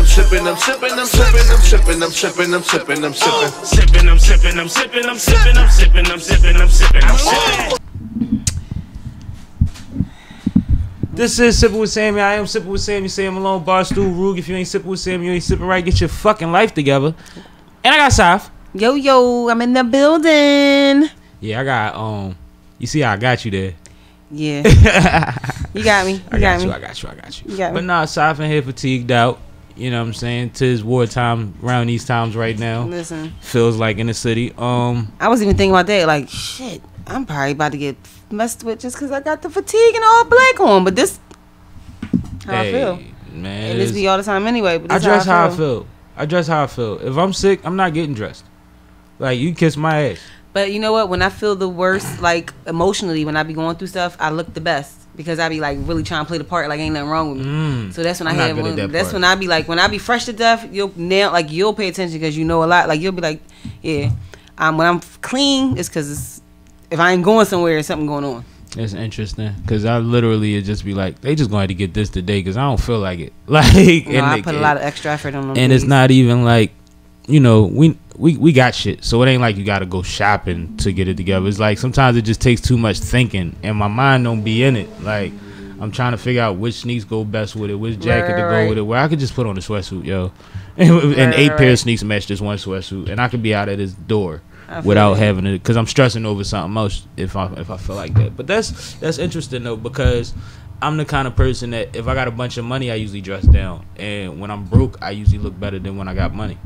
I'm sipping, I'm sipping, I'm sipping, I'm sipping, I'm sipping, I'm sipping, I'm sipping. Sipping, I'm sipping, I'm sipping, I'm sipping, I'm sipping, I'm sipping, I'm sipping, I'm sipping. This is Sippin' with Sammie. I am Sippin' with Sammie. Sam Malone, Barstool, Rug. If you ain't sipping with Sammie, you ain't sipping right. Get your fucking life together. And I got Saf. Yo, I'm in the building. Yeah, I got you see how I got you there. Yeah. You got me. I got you. You got me. But nah, Saf in here fatigued out. You know what I'm saying? 'Tis wartime around these times right now. Listen. Feels like in the city. I was even thinking about that, like, shit, I'm probably about to get messed with just because I got the fatigue and all black on. But this how I feel. Man. And this be all the time anyway. But I dress how I feel. I dress how I feel. If I'm sick, I'm not getting dressed. Like, you kiss my ass. But you know what? When I feel the worst, like, emotionally, when I be going through stuff, I look the best. Because I be, like, really trying to play the part like ain't nothing wrong with me. So that's when when I be, like, when I be fresh to death, you'll pay attention because you know a lot. Like, you'll be like, yeah. When I'm clean, it's because if I ain't going somewhere, there's something going on. It's interesting because I literally just be like, they just going to get this today because I don't feel like it. Like, I put a lot of extra effort on them. And it's not even like, you know, we got shit, so it ain't like you got to go shopping to get it together. It's like sometimes it just takes too much thinking, and my mind don't be in it. Like, I'm trying to figure out which sneaks go best with it, which jacket to go with it. Where I could just put on a sweatsuit, yo, and 8 pair of sneaks match this one sweatsuit, and I could be out at this door without having it, because I'm stressing over something else if I feel like that. But that's interesting though, because I'm the kind of person that if I got a bunch of money, I usually dress down, and when I'm broke, I usually look better than when I got money.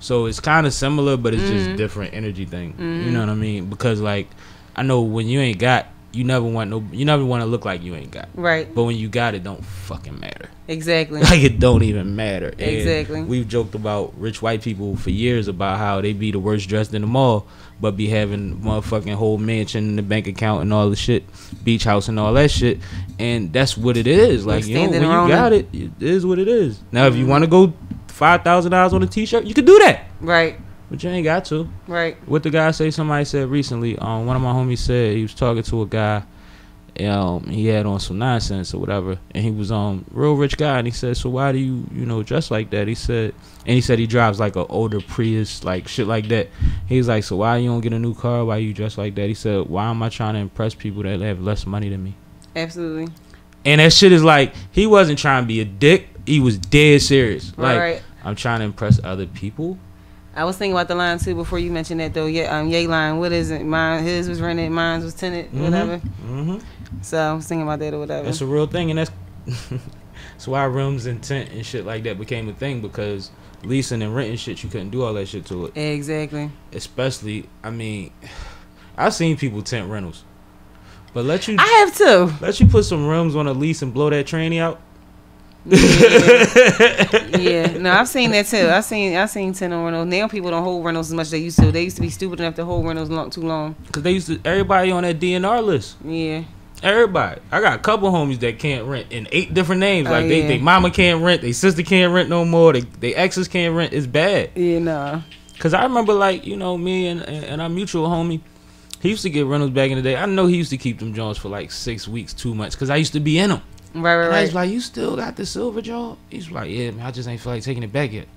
So it's kind of similar, but it's just different energy thing. You know what I mean? Because like, I know when you ain't got, you never want to look like you ain't got. Right. But when you got, it don't fucking matter. Exactly. Like, it don't even matter. And exactly. We've joked about rich white people for years about how they be the worst dressed in the mall, but be having motherfucking whole mansion in the bank account and all the shit, beach house and all that shit. And that's what it is. Like, you know, when you got it, it is what it is. Now, if you want to go $5,000 on a t-shirt, you can do that. Right. But you ain't got to. Right. What the guy say, somebody said recently, one of my homies said he was talking to a guy, he had on some nonsense or whatever, and he was real rich guy, and he said, so why do you dress like that? He said he drives like an older Prius, like shit like that. He's like, so why you don't get a new car? Why you dress like that? He said, why am I trying to impress people that have less money than me? Absolutely. And that shit is like, he wasn't trying to be a dick. He was dead serious. Like, right. I'm trying to impress other people. I was thinking about the line too before you mentioned that though. Yeah, Ye line. What is it? His was rented, mine was tenant, whatever. So I was thinking about that or whatever. That's a real thing, and that's why rooms and tent and shit like that became a thing, because leasing and renting shit, you couldn't do all that shit to it. Exactly. Especially, I mean, I've seen people tent rentals, but I have too. Let you put some rims on a lease and blow that tranny out. Yeah, no, I've seen that too. I seen tent on rentals. Now people don't hold rentals as much as they used to. They used to be stupid enough to hold rentals too long. Cause everybody on that DNR list. Yeah. Everybody. I got a couple homies that can't rent in 8 different names. Like they mama can't rent, they sister can't rent no more, they exes can't rent. It's bad. Yeah, nah. Cause I remember, like, you know, me and our mutual homie, he used to get rentals back in the day. I know he used to keep them Jones for like 6 weeks, 2 months, cause I used to be in them. Right. I was like, you still got the silver jaw? He's like, yeah, man, I just ain't feel like taking it back yet.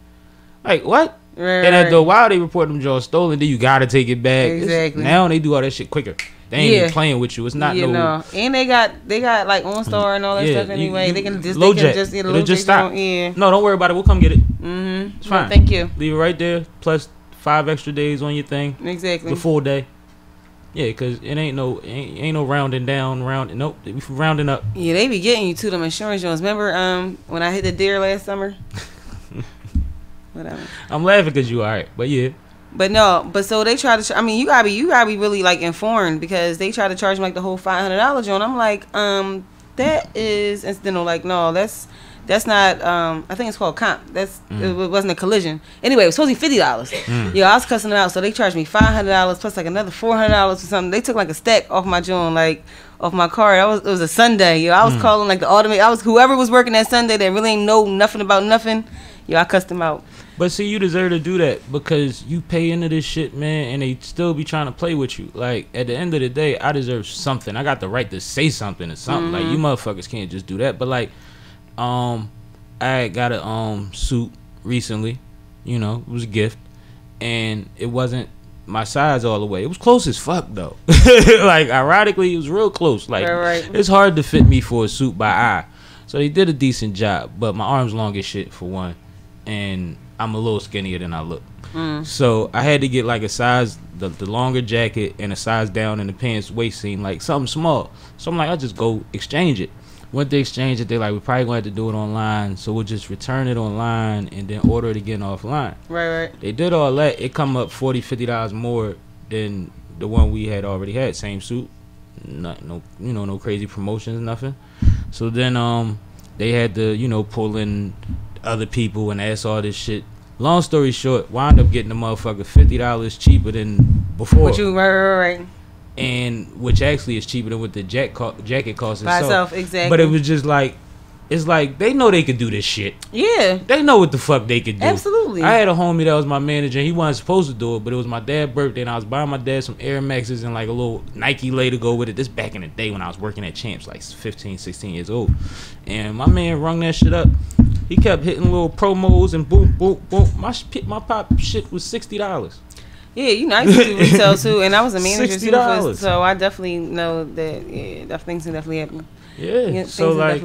Like, what? Right. And after a while, they report them jaws stolen. Then you gotta take it back. Exactly. Now they do all that shit quicker. They ain't even playing with you. It's not no. And they got like OnStar and all that stuff anyway. They can just get a It'll just stop. Yeah. No, don't worry about it. We'll come get it. It's fine. No, thank you. Leave it right there. Plus 5 extra days on your thing. Exactly. The full day. Yeah, because it ain't no rounding down, nope, they be rounding up. Yeah, they be getting you to them insurance joints. Remember when I hit the deer last summer? Whatever. I'm laughing because you alright, but yeah. But so they try to. I mean, you gotta be really like informed, because they try to charge me like the whole $500 joint. I'm like, that is incidental. Like, no, that's not. I think it's called comp. It wasn't a collision. Anyway, it was supposed to be $50. Yeah, I was cussing them out, so they charged me $500 plus like another $400 or something. They took like a stack off my joint, like off my car. It was a Sunday. Yo, I was calling like the automated. I was whoever was working that Sunday that really ain't know nothing about nothing. Yo, I cussed them out. But see, you deserve to do that because you pay into this shit, man, and they still be trying to play with you. Like, at the end of the day, I deserve something. I got the right to say something or something. Like, you motherfuckers can't just do that. But like, I got a suit recently. You know, it was a gift, and it wasn't my size all the way. It was close as fuck though. Like ironically, it was real close. Like right. It's hard to fit me for a suit by eye. So they did a decent job, but my arm's long as shit for one, and I'm a little skinnier than I look. So I had to get like a size, the longer jacket, and a size down in the pants waist seam, like something small. So I'm like, I'll just go exchange it. Went to exchange it, they like, we probably gonna have to do it online, so we'll just return it online and then order it again offline. Right. They did all that. It come up $40-$50 more than the one we had already had. Same suit, no crazy promotions, nothing. So then they had to pull in other people and ask all this shit. Long story short, wound up getting the motherfucker $50 cheaper than before. What you right. And which actually is cheaper than what the jacket cost by itself. Exactly. But it was just like, it's like they know they could do this shit. Yeah. They know what the fuck they could do. Absolutely. I had a homie that was my manager, and he wasn't supposed to do it, but it was my dad's birthday, and I was buying my dad some Air Maxes and like a little Nike lay to go with it. This back in the day when I was working at Champs, like 15, 16 years old. And my man rung that shit up. He kept hitting little promos and boom, boom, boom. My pop shit was $60. Yeah, I used to do retail too, and I was a manager too. $60. So I definitely know that. Yeah, things can definitely happen. Yeah, so like,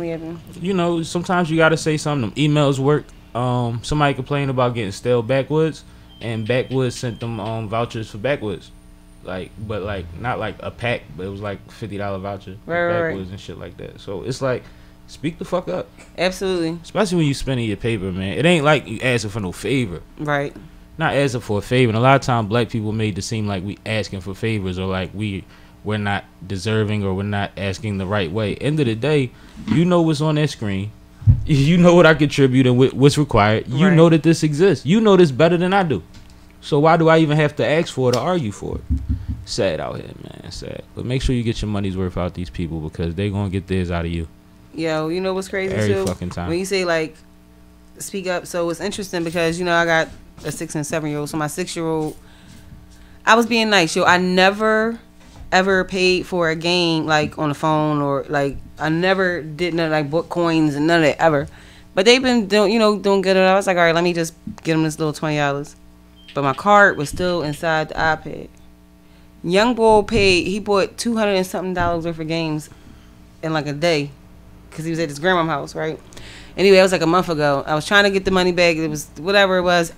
sometimes you gotta say something. Them emails work. Somebody complained about getting stale backwoods, and backwoods sent them vouchers for backwoods, but not like a pack, but it was like $50 voucher for backwoods and shit like that. So it's like, speak the fuck up. Absolutely. Especially when you spending your paper, man. It ain't like you asking for no favor. Right. Not asking for a favor. And a lot of times black people made it seem like we asking for favors, or like we're not deserving, or we're not asking the right way. End of the day, you know what's on that screen. You know what I contribute and what's required. You know that this exists. You know this better than I do. So why do I even have to ask for it or argue for it? Sad out here, man. Sad. But make sure you get your money's worth out these people, because they gonna get theirs out of you. Yo, you know what's crazy every too? Fucking time. When you say like, speak up. So it's interesting because I got a 6 and 7-year-old. So my 6-year-old, I was being nice. Yo, I never ever paid for a game like on the phone, or like I never did nothing like book coins and none of that ever. But they've been doing good. And I was like, all right, let me just get them this little $20. But my card was still inside the iPad. Young boy he bought $200 and something worth of games in like a day, because he was at his grandma's house, right? Anyway, it was like a month ago. I was trying to get the money back. It was whatever it was.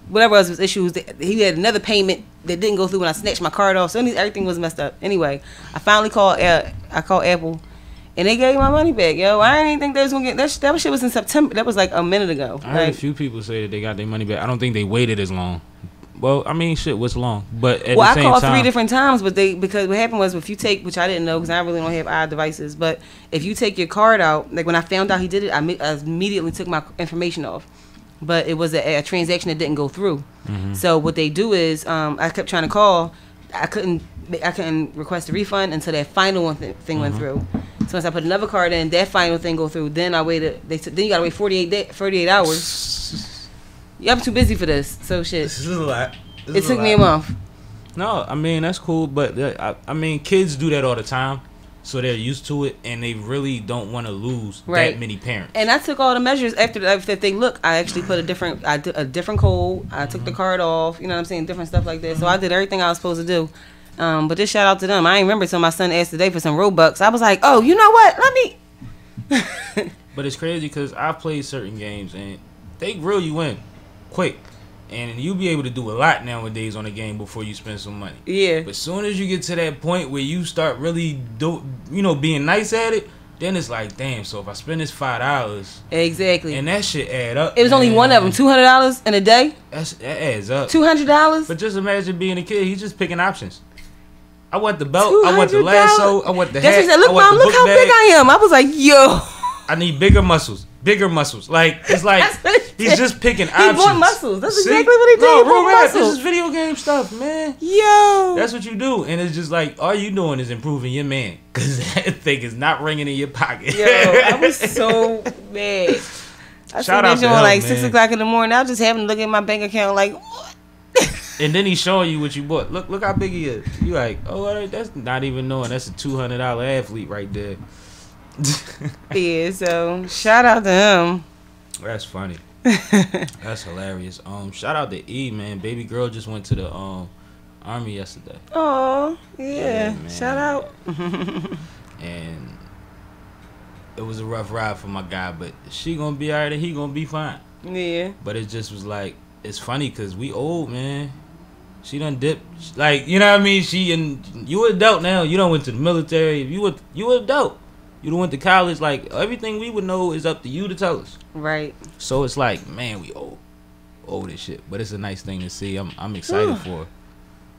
Whatever it was issues. He had another payment that didn't go through when I snatched my card off. So everything was messed up. Anyway, I finally called. I called Apple, and they gave my money back. Yo, I didn't even think they was gonna get that shit was in September. That was like a minute ago. I heard a few people say that they got their money back. I don't think they waited as long. Well, I mean, shit, what's long? But at the same time, I called 3 different times, because what happened was, if you take, which I didn't know because I really don't have iDevices, but if you take your card out, like when I found out he did it, I immediately took my information off. But it was a transaction that didn't go through. Mm-hmm. So what they do is, I kept trying to call. I couldn't request a refund until that final thing went through. So once I put another card in, that final thing go through. Then I waited. Then you gotta wait 48 hours. Yeah, I'm too busy for this. So shit. This is a lot. It took me a month. No, I mean that's cool, but I mean kids do that all the time, so they're used to it, and they really don't want to lose that many parents. And I took all the measures after that. They look, I actually put a different code. I took the card off. You know what I'm saying? Different stuff like that. So I did everything I was supposed to do. But just shout out to them. I ain't remember until my son asked today for some Robux. I was like, oh, you know what? Let me. But it's crazy because I've played certain games and they reel you in quick, and you be able to do a lot nowadays on a game before you spend some money. Yeah. But as soon as you get to that point where you start really being nice at it, then it's like, damn. So if I spend this $5, exactly, and that shit add up. It was only one of them, $200 in a day. That adds up. $200. But just imagine being a kid. He's just picking options. I want the belt. I want the lasso. I want the hat. Said, look, Mom, look how big I am. I was like, yo. I need bigger muscles. Bigger muscles. Like, it's like he's just picking options. He bought muscles. That's exactly what he did. No, real rap. This is video game stuff, man. Yo. That's what you do. And it's just like, all you doing is improving your man. Because that thing is not ringing in your pocket. Yo, I was so mad. I Shout out to him, like man. 6 o'clock in the morning. I was just having to look at my bank account like, what? And then he's showing you what you bought. Look how big he is. You like, oh, that's not even knowing. That's a $200 athlete right there. Yeah, so shout out to him. That's funny. That's hilarious. Shout out to E, man. Baby girl just went to the army yesterday. Oh, yeah. Shout out. And it was a rough ride for my guy, but she gonna be alright and he gonna be fine. Yeah. But it just was like, it's funny because we old, man. She done dipped, like, you know what I mean? You an adult now. You done went to the military. You an adult. You done went to college. Like, everything we would know is up to you to tell us. Right. So it's like, man, we old as shit. But it's a nice thing to see. I'm excited for her.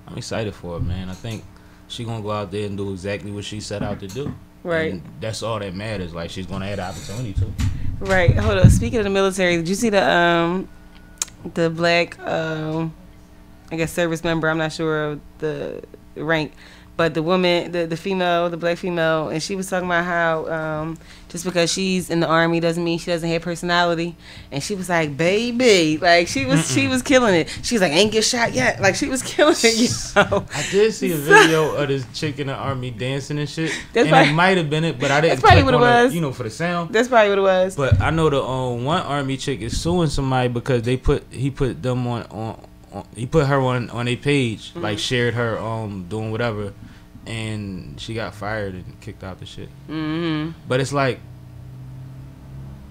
I'm excited for her, man. I think she gonna go out there and do exactly what she set out to do. Right. And that's all that matters. Like, she's gonna have the opportunity to. Right. Hold on. Speaking of the military, did you see the black I guess service member? I'm not sure of the rank, but the woman, the female, the black female, and she was talking about how just because she's in the army doesn't mean she doesn't have personality. And she was like, baby, like she was killing it. She was like, ain't get shot yet. Like she was killing it. Yo. I did see a video of this chick in the army dancing and shit. That's and probably, it might have been it, but I didn't. That's probably what it on was. The, for the sound. That's probably what it was. But I know the one army chick is suing somebody because he put them on he put her on a page, like shared her doing whatever, and she got fired and kicked out the shit. But it's like,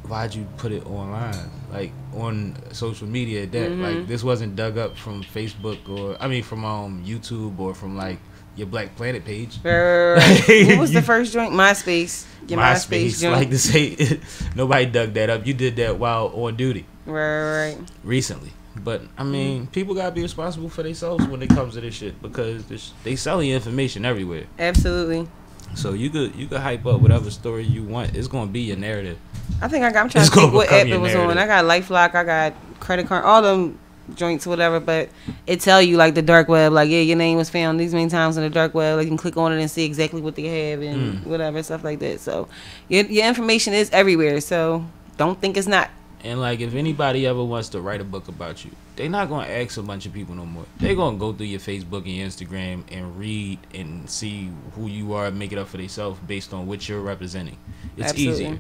why'd you put it online, like on social media? That like this wasn't dug up from Facebook or from YouTube or from like your Black Planet page. Right. What was the first joint? MySpace. Your MySpace joint. Like to say, nobody dug that up. You did that while on duty. Right. Recently. But I mean, people gotta be responsible for themselves when it comes to this shit because they selling information everywhere. Absolutely. So you could hype up whatever story you want. It's gonna be your narrative. I think I'm trying to think what app it was on. I got LifeLock, I got credit card, all them joints, whatever. But it tell you like the dark web, like your name was found these many times on the dark web. Like you can click on it and see exactly what they have and whatever stuff like that. So your information is everywhere. So don't think it's not. And like, if anybody ever wants to write a book about you, they're not gonna ask a bunch of people no more. They're gonna go through your Facebook and your Instagram and read and see who you are and make it up for themselves based on what you're representing. It's easier.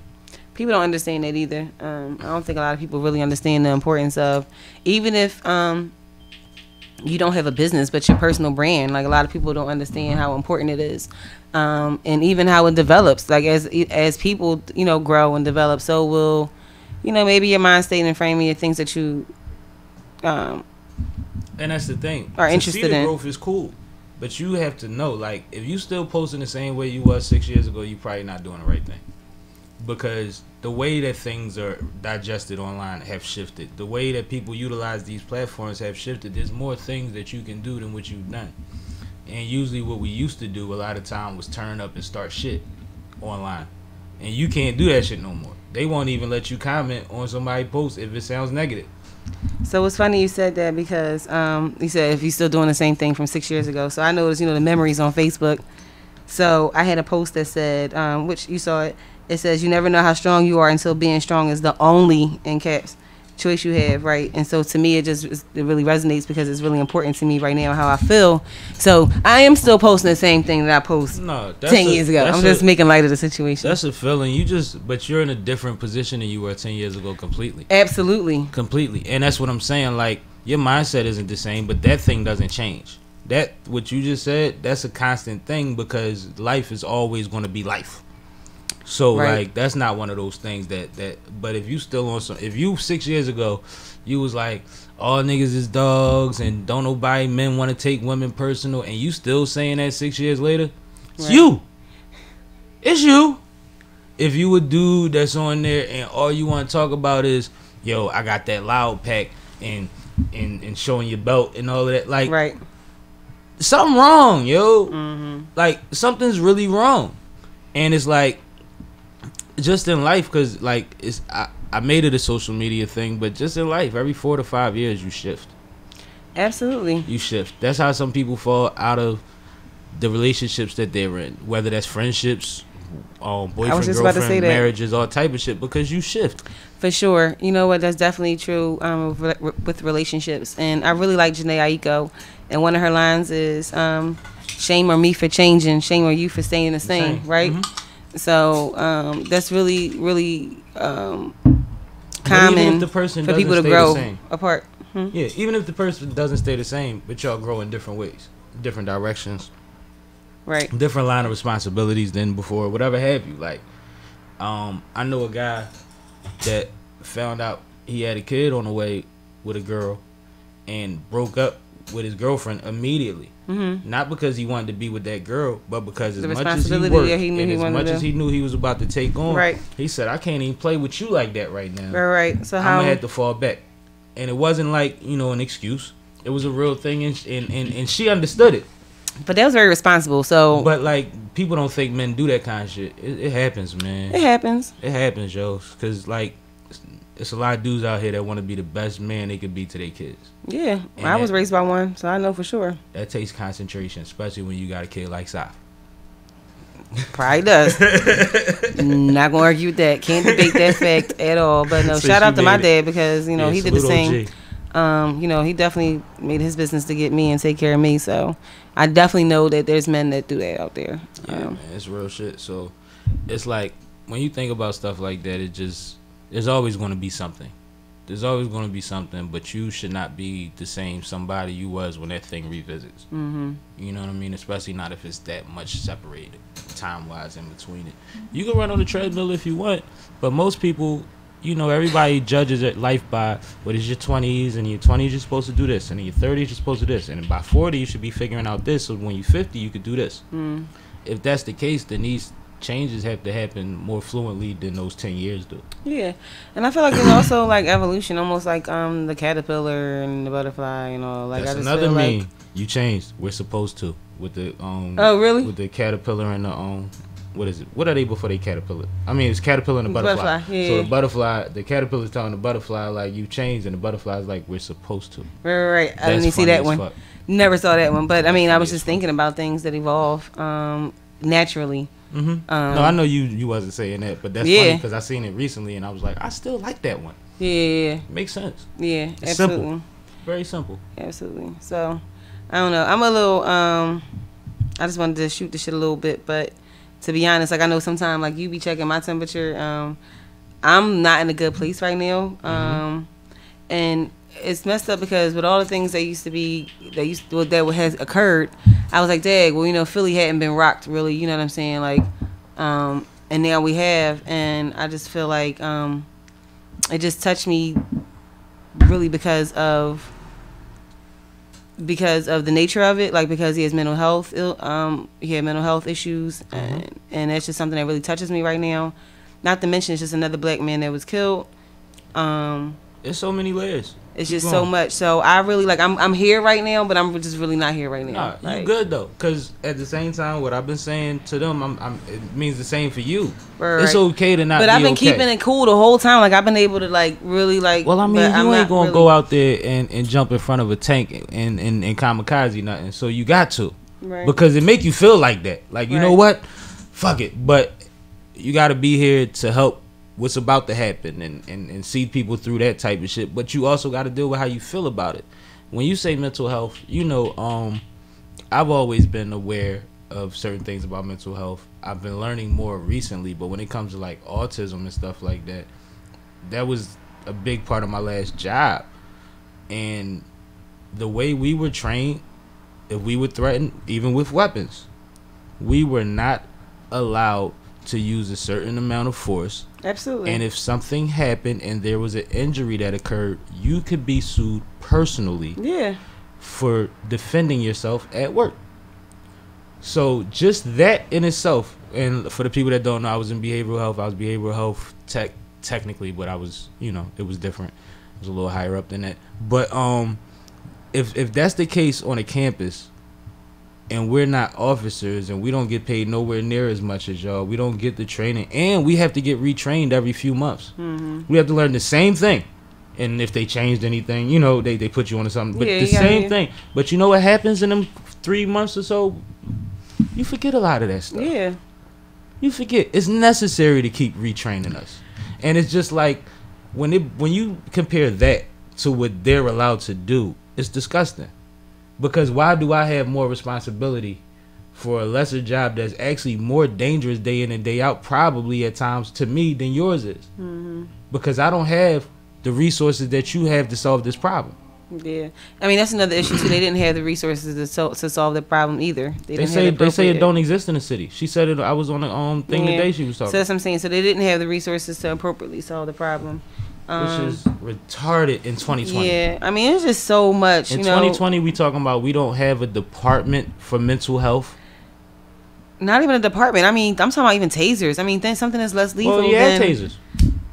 People don't understand that either. I don't think a lot of people really understand the importance of, even if you don't have a business but your personal brand. Like a lot of people don't understand how important it is, and even how it develops. Like as people grow and develop, so will maybe your mind state and framing your things that you and that's the thing. Are interested in. Growth is cool, but you have to know, like, if you still posting the same way you was 6 years ago, you probably not doing the right thing, because the way that things are digested online have shifted. The way that people utilize these platforms have shifted. There's more things that you can do than what you've done, and usually what we used to do a lot of time was turn up and start shit online, and you can't do that shit no more. They won't even let you comment on somebody's post if it sounds negative. So it's funny you said that because you said if you're still doing the same thing from 6 years ago. So I noticed, the memories on Facebook. So I had a post that said, which you saw it. It says, you never know how strong you are until being strong is the only, in caps, choice you have, right? And so to me, it really resonates because it's really important to me right now how I feel. So I am still posting the same thing that I posted 10 years ago. I'm just making light of the situation. That's a feeling. But you're in a different position than you were 10 years ago completely. Absolutely. Completely. And that's what I'm saying. Like, your mindset isn't the same, but that thing doesn't change. That, what you just said, that's a constant thing because life is always going to be life. So like, that's not one of those things that but if you still on some, if you 6 years ago you was like, all niggas is dogs and don't nobody men want to take women personal, and you still saying that 6 years later, it's it's you. If you a dude that's on there and all you want to talk about is, yo, I got that loud pack and showing your belt and all of that, like, something wrong, yo. Like, something's really wrong. And it's like, just in life, because like I made it a social media thing, but just in life, every 4 to 5 years you shift. Absolutely, you shift. That's how some people fall out of the relationships that they're in, whether that's friendships, boyfriend, girlfriend, marriages, all type of shit, because you shift. For sure. You know what? That's definitely true with relationships. And I really like Jhené Aiko, and one of her lines is, "Shame on me for changing, shame on you for staying the same." Right. So that's really, really common the person for people to stay grow the same. apart. Yeah, even if the person doesn't stay the same, but y'all grow in different ways, different directions, Right. different line of responsibilities than before, whatever have you. Like, I know a guy that found out he had a kid on the way with a girl and broke up with his girlfriend immediately. Not because he wanted to be with that girl, but because as much as he worked and as much as he knew he was about to take on, Right. he said, I can't even play with you like that right now. Right. So I'm how? gonna have to fall back. And it wasn't like, you know, an excuse. It was a real thing, and she understood it. But that was very responsible. So. But like, people don't think men do that kind of shit. It happens, man. It happens. It happens, yo. Because like, it's a lot of dudes out here that want to be the best man they could be to their kids. Yeah, And I was raised by one, so I know for sure. That takes concentration, especially when you got a kid like Saf. Probably does. Not gonna argue with that. Can't debate that fact at all. But no, So shout she out to my made dad because you know he did the salute same. OG. You know he definitely made his business to get me and take care of me. So I definitely know that there's men that do that out there. Yeah, man, it's real shit. So it's like when you think about stuff like that, it just there's always going to be something. There's always going to be something, but you should not be the same somebody you was when that thing revisits. You know what I mean? Especially not if it's that much separated time-wise in between it. You can run on the treadmill if you want, but most people, you know, everybody judges their life by what is your 20s, and in your 20s you're supposed to do this, and in your 30s you're supposed to do this, and by 40 you should be figuring out this, so when you're 50 you could do this. If that's the case, then these changes have to happen more fluently than those 10 years do. Yeah, and I feel like there's also like evolution, almost like the caterpillar and the butterfly and all. Like That's I just another feel meme. like You changed. We're supposed to with the Oh, really? with the caterpillar and the what is it? What are they before they caterpillar? I mean, it's caterpillar and the butterfly. Yeah. So the butterfly, the caterpillar's telling the butterfly like you changed, and the butterfly's like we're supposed to. Right. I That's didn't see funny that as one. fuck. Never saw that one, but I mean, I was funny as just thinking about things that evolve naturally. No, I know you wasn't saying that, but that's Yeah. funny because I seen it recently and I was like, I still like that one. Yeah. Makes sense. Yeah. It's Absolutely. simple. Very simple. Absolutely. So, I don't know. I'm a little. I just wanted to shoot the shit a little bit, but to be honest, like I know sometimes, like you be checking my temperature. I'm not in a good place right now. And it's messed up because with all the things that has occurred, I was like, dang, well, you know, Philly hadn't been rocked really, you know what I'm saying? Like, and now we have, and I just feel like it just touched me really because of the nature of it, like because he has mental health he had mental health issues, and that's just something that really touches me right now. Not to mention it's just another black man that was killed. There's so many layers. It's Keep just going. so much. So I really like I'm here right now, but I'm just really not here right now. Nah, you Like, good though, cause at the same time, what I've been saying to them, it means the same for you. Right. It's okay to not. But be I've been okay. keeping it cool the whole time. Like I've been able to like really like. Well, I mean, but you I'm ain't not gonna really- go out there and jump in front of a tank and kamikaze nothing. So you got to, Right. because it make you feel like that. Like you know Right. what, fuck it. But you got to be here to help what's about to happen and see people through that type of shit. But you also got to deal with how you feel about it. When you say mental health, you know, I've always been aware of certain things about mental health. I've been learning more recently, but when it comes to like autism and stuff like that, that was a big part of my last job. And the way we were trained, if we were threatened, even with weapons, we were not allowed to use a certain amount of force. Absolutely. And if something happened and there was an injury that occurred, you could be sued personally Yeah. for defending yourself at work. So just that in itself, and for the people that don't know, I was in behavioral health. I was behavioral health technically, but I was, you know, it was different. I was a little higher up than that. But if that's the case on a campus, and we're not officers, and we don't get paid nowhere near as much as y'all, we don't get the training, and we have to get retrained every few months. We have to learn the same thing. And if they changed anything, you know, they put you onto something. But Yeah, the yeah, same yeah. thing. But you know what happens in them 3 months or so? You forget a lot of that stuff. Yeah. You forget. It's necessary to keep retraining us. And it's just like when you compare that to what they're allowed to do, it's disgusting. Because why do I have more responsibility for a lesser job that's actually more dangerous day in and day out, probably at times to me, than yours is. Because I don't have the resources that you have to solve this problem. Yeah, I mean that's another issue too. They didn't have the resources to solve the problem either. They say it don't exist in the city. She said it. I was on the thing today. She was talking. So that's what I'm saying. So they didn't have the resources to appropriately solve the problem, which is retarded in 2020. Yeah, I mean it's just so much. In 2020, we talking about we don't have a department for mental health. Not even a department. I mean, I'm talking about even tasers. I mean, then something that's less lethal. Well, yeah, tasers.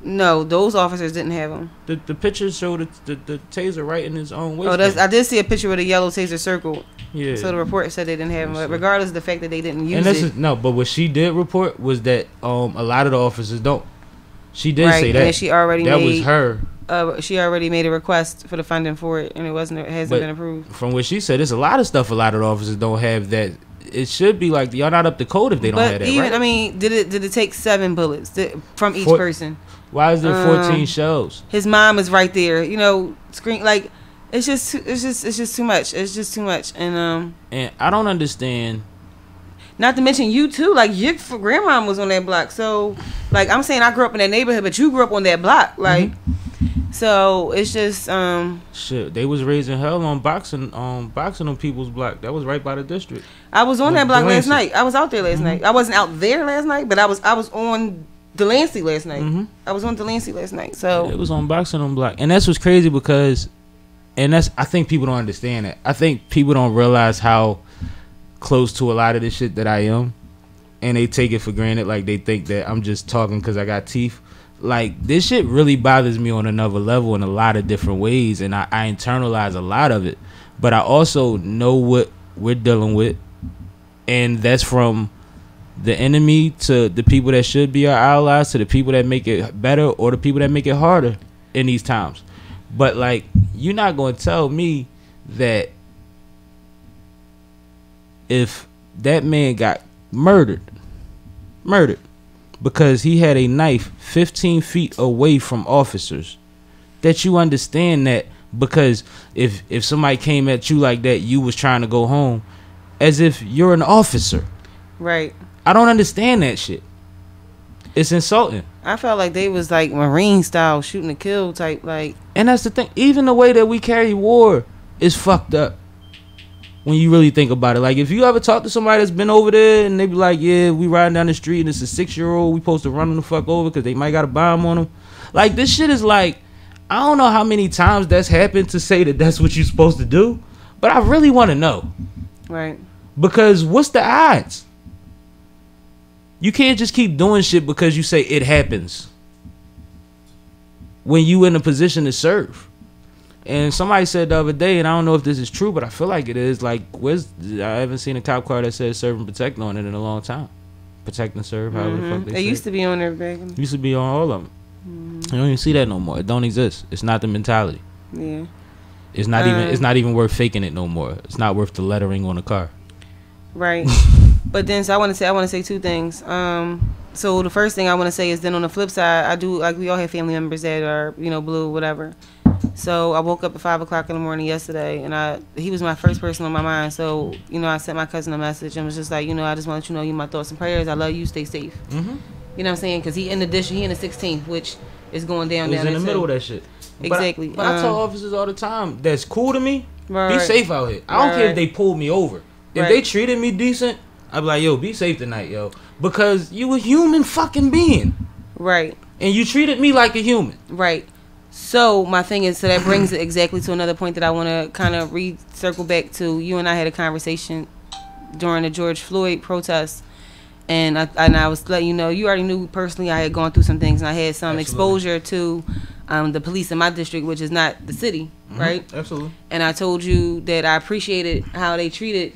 No, those officers didn't have them. The pictures showed the taser right in his own waist. I did see a picture with a yellow taser circle. Yeah. So the report said they didn't have them, but regardless of the fact that they didn't use it. But what she did report was that a lot of the officers don't. She did say that. And she already was her. She already made a request for the funding for it, and it hasn't been approved. From what she said, there's a lot of stuff a lot of the officers don't have that. It should be like y'all not up to code if they don't have that, right? I mean, did it take 7 bullets from each person? Why is there 14 shells? His mom is right there. Screen like it's just too much. It's just too much, and I don't understand. Not to mention you too. Like your grandma was on that block, so like I'm saying, I grew up in that neighborhood, but you grew up on that block, like. So it's just shit. They was raising hell on boxing on people's block. That was right by the district. I was on that block last night. I was out there last night. I wasn't out there last night, but I was on Delancey last night. I was on Delancey last night. So it was on boxing on block, and that's what's crazy because, I think people don't understand that. I think people don't realize how close to a lot of this shit that I am, and they take it for granted. Like they think that I'm just talking because I got teeth. Like this shit really bothers me on another level in a lot of different ways, and I internalize a lot of it. But I also know what we're dealing with, and that's from the enemy to the people that should be our allies to the people that make it better or the people that make it harder in these times. But like, you're not going to tell me that if that man got murdered because he had a knife 15 feet away from officers, that you understand that because if somebody came at you like that, you was trying to go home as if you're an officer. Right. I don't understand that shit. It's insulting. I felt like they was like Marine style shooting to kill type like. And that's the thing. Even the way that we carry war is fucked up. When you really think about it, like if you ever talk to somebody that's been over there and they be like, yeah, we riding down the street and it's a 6-year-old, we supposed to run them the fuck over because they might got a bomb on them. Like this shit is like, I don't know how many times that's happened to say that that's what you're supposed to do, but I really want to know. Right. Because what's the odds? You can't just keep doing shit because you say it happens when you in a position to serve. And somebody said the other day, and I don't know if this is true, but I feel like it is, like, I haven't seen a cop car that says serve and protect on it in a long time. Protect and serve, however the fuck they say. It used to be on there back. It used to be on all of them. You don't even see that no more. It don't exist. It's not the mentality. Yeah. It's not even worth faking it no more. It's not worth the lettering on the car. Right. But then, so I want to say 2 things. So the first thing I want to say is then on the flip side, I do, like, we all have family members that are, blue, whatever. So I woke up at 5 o'clock in the morning yesterday, and he was my first person on my mind. So, I sent my cousin a message and was just like, I just want to let you know, you my thoughts and prayers. I love you. Stay safe. You know what I'm saying? Because he in the 16th, which is going down. He's in the middle of that shit. Exactly. But I tell officers all the time, that's cool to me. Be safe out here. I don't care if they pulled me over. If they treated me decent, I'd be like, yo, be safe tonight, yo. Because you a human fucking being. Right. And you treated me like a human. Right. So my thing is, so that brings it exactly to another point that I want to kind of circle back to. You and I had a conversation during the George Floyd protests, and I was letting you know, you already knew personally I had gone through some things, and I had some exposure to the police in my district, which is not the city, right? Absolutely. And I told you that I appreciated how they treated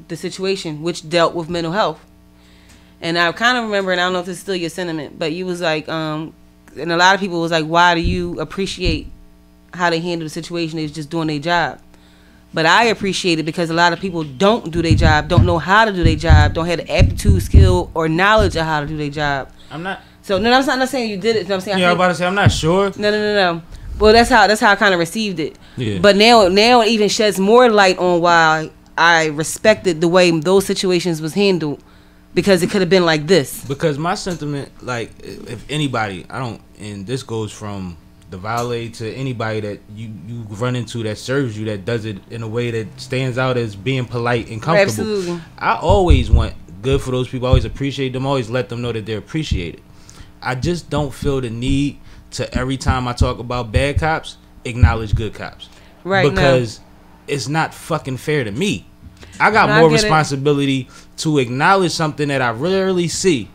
the situation, which dealt with mental health. And I kind of remember, and I don't know if this is still your sentiment, but you was like, and a lot of people was like, why do you appreciate how they handle the situation? They're just doing their job. But I appreciate it because a lot of people don't do their job, don't know how to do their job, don't have the aptitude, skill, or knowledge of how to do their job. I'm not saying you did it. You know what I'm saying? Yeah, I'm about to say, I'm not sure. No. Well, that's how I kind of received it. Yeah. But now it even sheds more light on why I respected the way those situations was handled because it could have been like this. Because my sentiment, like, if anybody, I don't, and this goes from the valet to anybody that you run into that serves you, that does it in a way that stands out as being polite and comfortable. Absolutely. I always want good for those people. I always appreciate them. Always let them know that they're appreciated. I just don't feel the need to, every time I talk about bad cops, acknowledge good cops. Right. Because it's not fucking fair to me. I got more responsibility to acknowledge something that I rarely see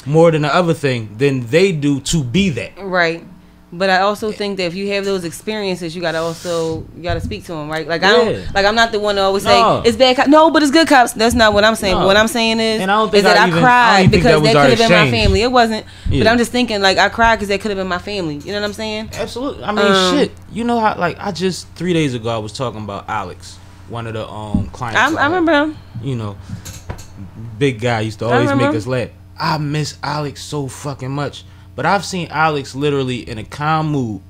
more than the other thing than they do to be that. Right. But I also think that if you have those experiences, you gotta speak to them, right? Like I don't, like I'm not the one to always say it's bad cops. No, but it's good cops. That's not what I'm saying. No. What I'm saying is that I cried because that could have been my family. It wasn't, yeah. but I'm just thinking like I cried because that could have been my family. You know what I'm saying? Absolutely. I mean, shit. You know how, like, I just 3 days ago I was talking about Alex, one of the clients. I remember him. You know, big guy, used to always make us laugh. I miss Alex so fucking much. But I've seen Alex literally in a calm mood.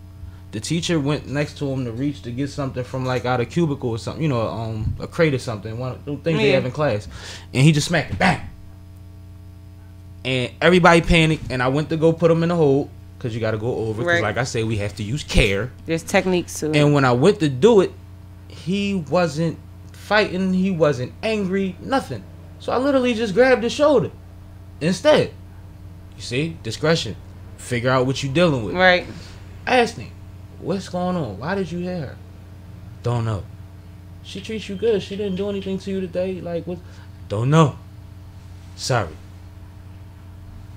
The teacher went next to him to reach to get something from, like, out of cubicle or something, you know, a crate or something, one of the things they have in class, and he just smacked it, bang. And everybody panicked, and I went to go put him in the hold because you got to go over. Because, like I said, we have to use care. There's techniques to it. And when I went to do it, he wasn't fighting, he wasn't angry, nothing. So I literally just grabbed his shoulder instead. You see, discretion. Figure out what you're dealing with. Right. I asked him, what's going on? Why did you hit her? Don't know. She treats you good. She didn't do anything to you today. Like, what? Don't know. Sorry.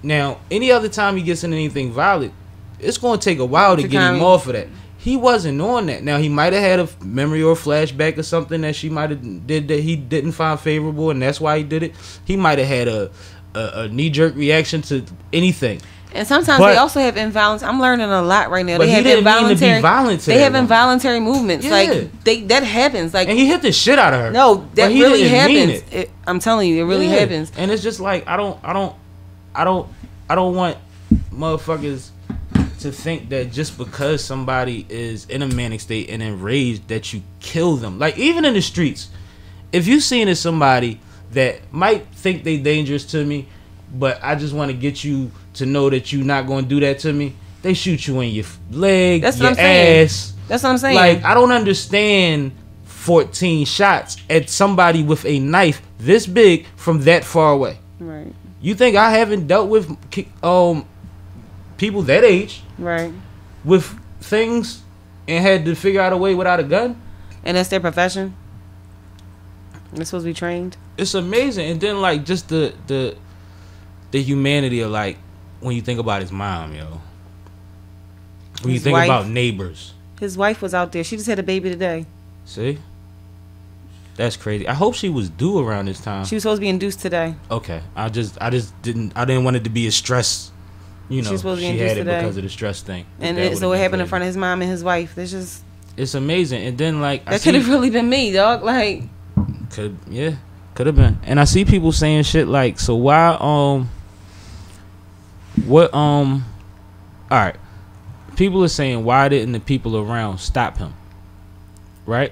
Now, any other time he gets into anything violent, it's going to take a while to get him off of that. He wasn't on that. Now, he might have had a memory or a flashback or something that she might have did that he didn't find favorable, and that's why he did it. He might have had a knee-jerk reaction to anything. And sometimes they also have involuntary. I'm learning a lot right now. They have involuntary. They have involuntary movements. Yeah. Like that happens. Like, and he hit the shit out of her. No, that really happens. I'm telling you, it really happens. And it's just like I don't want motherfuckers to think that just because somebody is in a manic state and enraged that you kill them. Like, even in the streets, if you seen as somebody that might think they dangerous to me, but I just want to get you to know that you're not going to do that to me, they shoot you in your leg, your ass. That's what I'm saying. Like, I don't understand 14 shots at somebody with a knife this big from that far away. Right. You think I haven't dealt with people that age, right, with things and had to figure out a way without a gun? And that's their profession. They're supposed to be trained. It's amazing. And then, like, just the humanity of, like, when you think about his mom, yo. When you think about neighbors. His wife was out there. She just had a baby today. See? That's crazy. I hope she was due around this time. She was supposed to be induced today. Okay. I didn't want it to be a stress. You know, she had it because of the stress thing. And so it happened in front of his mom and his wife. It's amazing. And then, like, that could have really been me, dog. Like, could have been. And I see people saying shit like, so why all right, people are saying, why didn't the people around stop him? Right?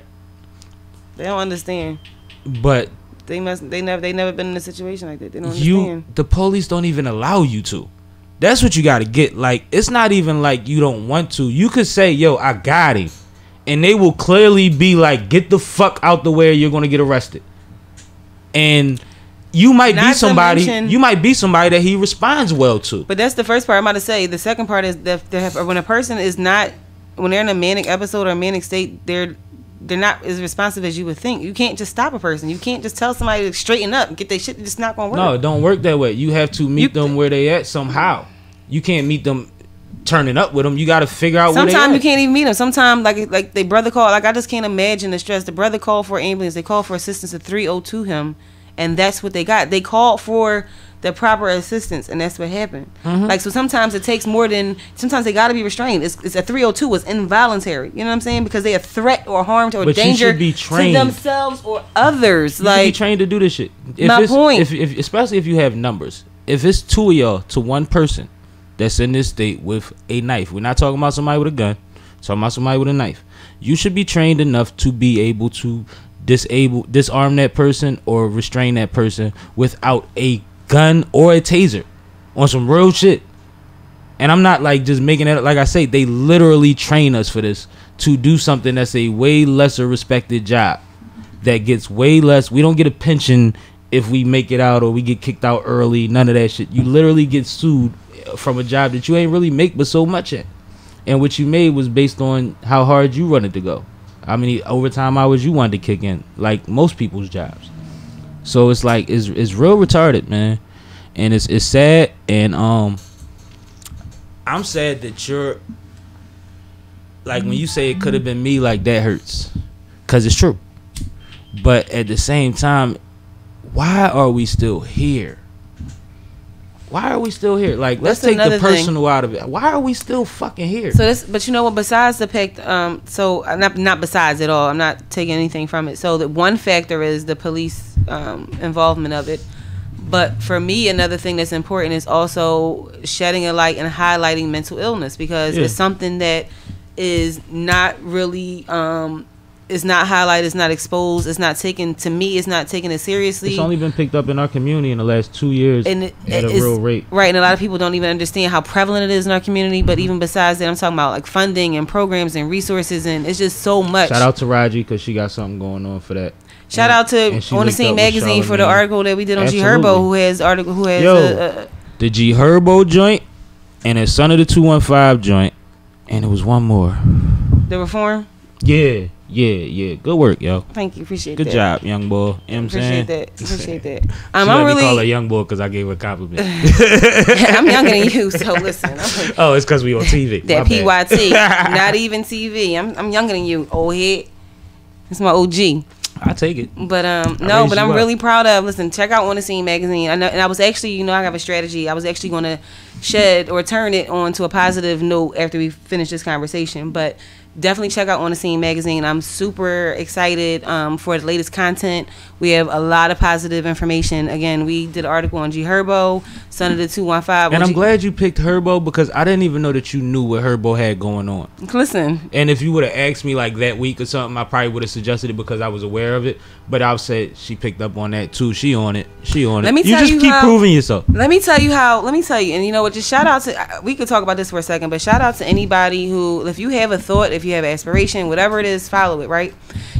They don't understand. But they never been in a situation like that. They don't understand. The police don't even allow you to. That's what you got to get. Like, it's not even like you don't want to. You could say, yo, I got him, and they will clearly be like, get the fuck out the way or you're going to get arrested. And you might be somebody that he responds well to. But that's the first part I'm about to say. The second part is that when a person is not, when they're in a manic episode or a manic state, they're not as responsive as you would think. You can't just stop a person. You can't just tell somebody to straighten up and get their shit. It's just not going to work. No, it don't work that way. You have to meet them where they at somehow. You can't meet them turning up with them. You got to figure out where they at. Sometimes you can't even meet them. Sometimes, like they brother called. Like, I just can't imagine the stress. The brother called for an ambulance. They called for assistance at 302 him. And that's what they got. They called for the proper assistance, and that's what happened. Mm-hmm. Like, so sometimes it takes more than. Sometimes they got to be restrained. It's a 302. It's involuntary. You know what I'm saying? Because they are threat or harm or danger to themselves or others. You should be trained to do this shit. My point. If especially if you have numbers. If it's two of y'all to one person that's in this state with a knife, we're not talking about somebody with a gun. We're talking about somebody with a knife. You should be trained enough to be able to disarm that person or restrain that person without a gun or a taser on some real shit. And I'm not like just making it, like I say, they literally train us for this, to do something that's a way lesser respected job that gets way less. We don't get a pension if we make it out or we get kicked out early. None of that shit. You literally get sued from a job that you ain't really make but so much in. And what you made was based on how hard you wanted to go, how many overtime hours you wanted to kick in, like most people's jobs. So it's like it's real retarded, man. And it's sad. And I'm sad that you're like, when you say it could have been me, like, that hurts, because it's true. But at the same time, why are we still here? Why are we still here? Like, let's take the personal out of it. Why are we still fucking here? So this, but you know what? Besides the fact, so not besides at all. I'm not taking anything from it. So the one factor is the police involvement of it. But for me, another thing that's important is also shedding a light and highlighting mental illness, because it's something that is not really is not highlighted, it's not exposed, it's not taken, to me, it's not taken as seriously. It's only been picked up in our community in the last 2 years at a real rate. Right, and a lot of people don't even understand how prevalent it is in our community. But even besides that, I'm talking about like funding and programs and resources, and it's just so much. Shout out to Raji, because she got something going on for that. Shout out to On the Scene magazine for the article that we did on G Herbo, who has the G Herbo joint and his Son of the 215 joint, and it was one more. The Reform. Yeah. Good work, yo. Thank you. Appreciate that. Good job, young boy. You know what I'm saying? Appreciate that. I'm really call her young boy because I gave her a compliment. I'm younger than you, so listen. Oh, it's because we on TV. That PYT, not even TV. I'm younger than you, old head. It's my OG. I take it. But no, but I'm really proud of. Listen, check out On the Scene magazine. I know, and I was actually, I have a strategy. I was actually going to shed or turn it on to a positive note after we finish this conversation. But definitely check out On the Scene magazine. I'm super excited for the latest content. We have a lot of positive information. Again, we did an article on G Herbo, Son of the 215. And I'm glad you picked Herbo, because I didn't even know that you knew what Herbo had going on. Listen. And if you would have asked me like that week or something, I probably would have suggested it because I was aware of it. But I've said she picked up on that too. She on it. Let me tell you keep proving yourself. Let me tell you. And you know what? Just shout out to, we could talk about this for a second, but shout out to anybody who, if you have a thought, if you have aspiration, whatever it is, follow it, right?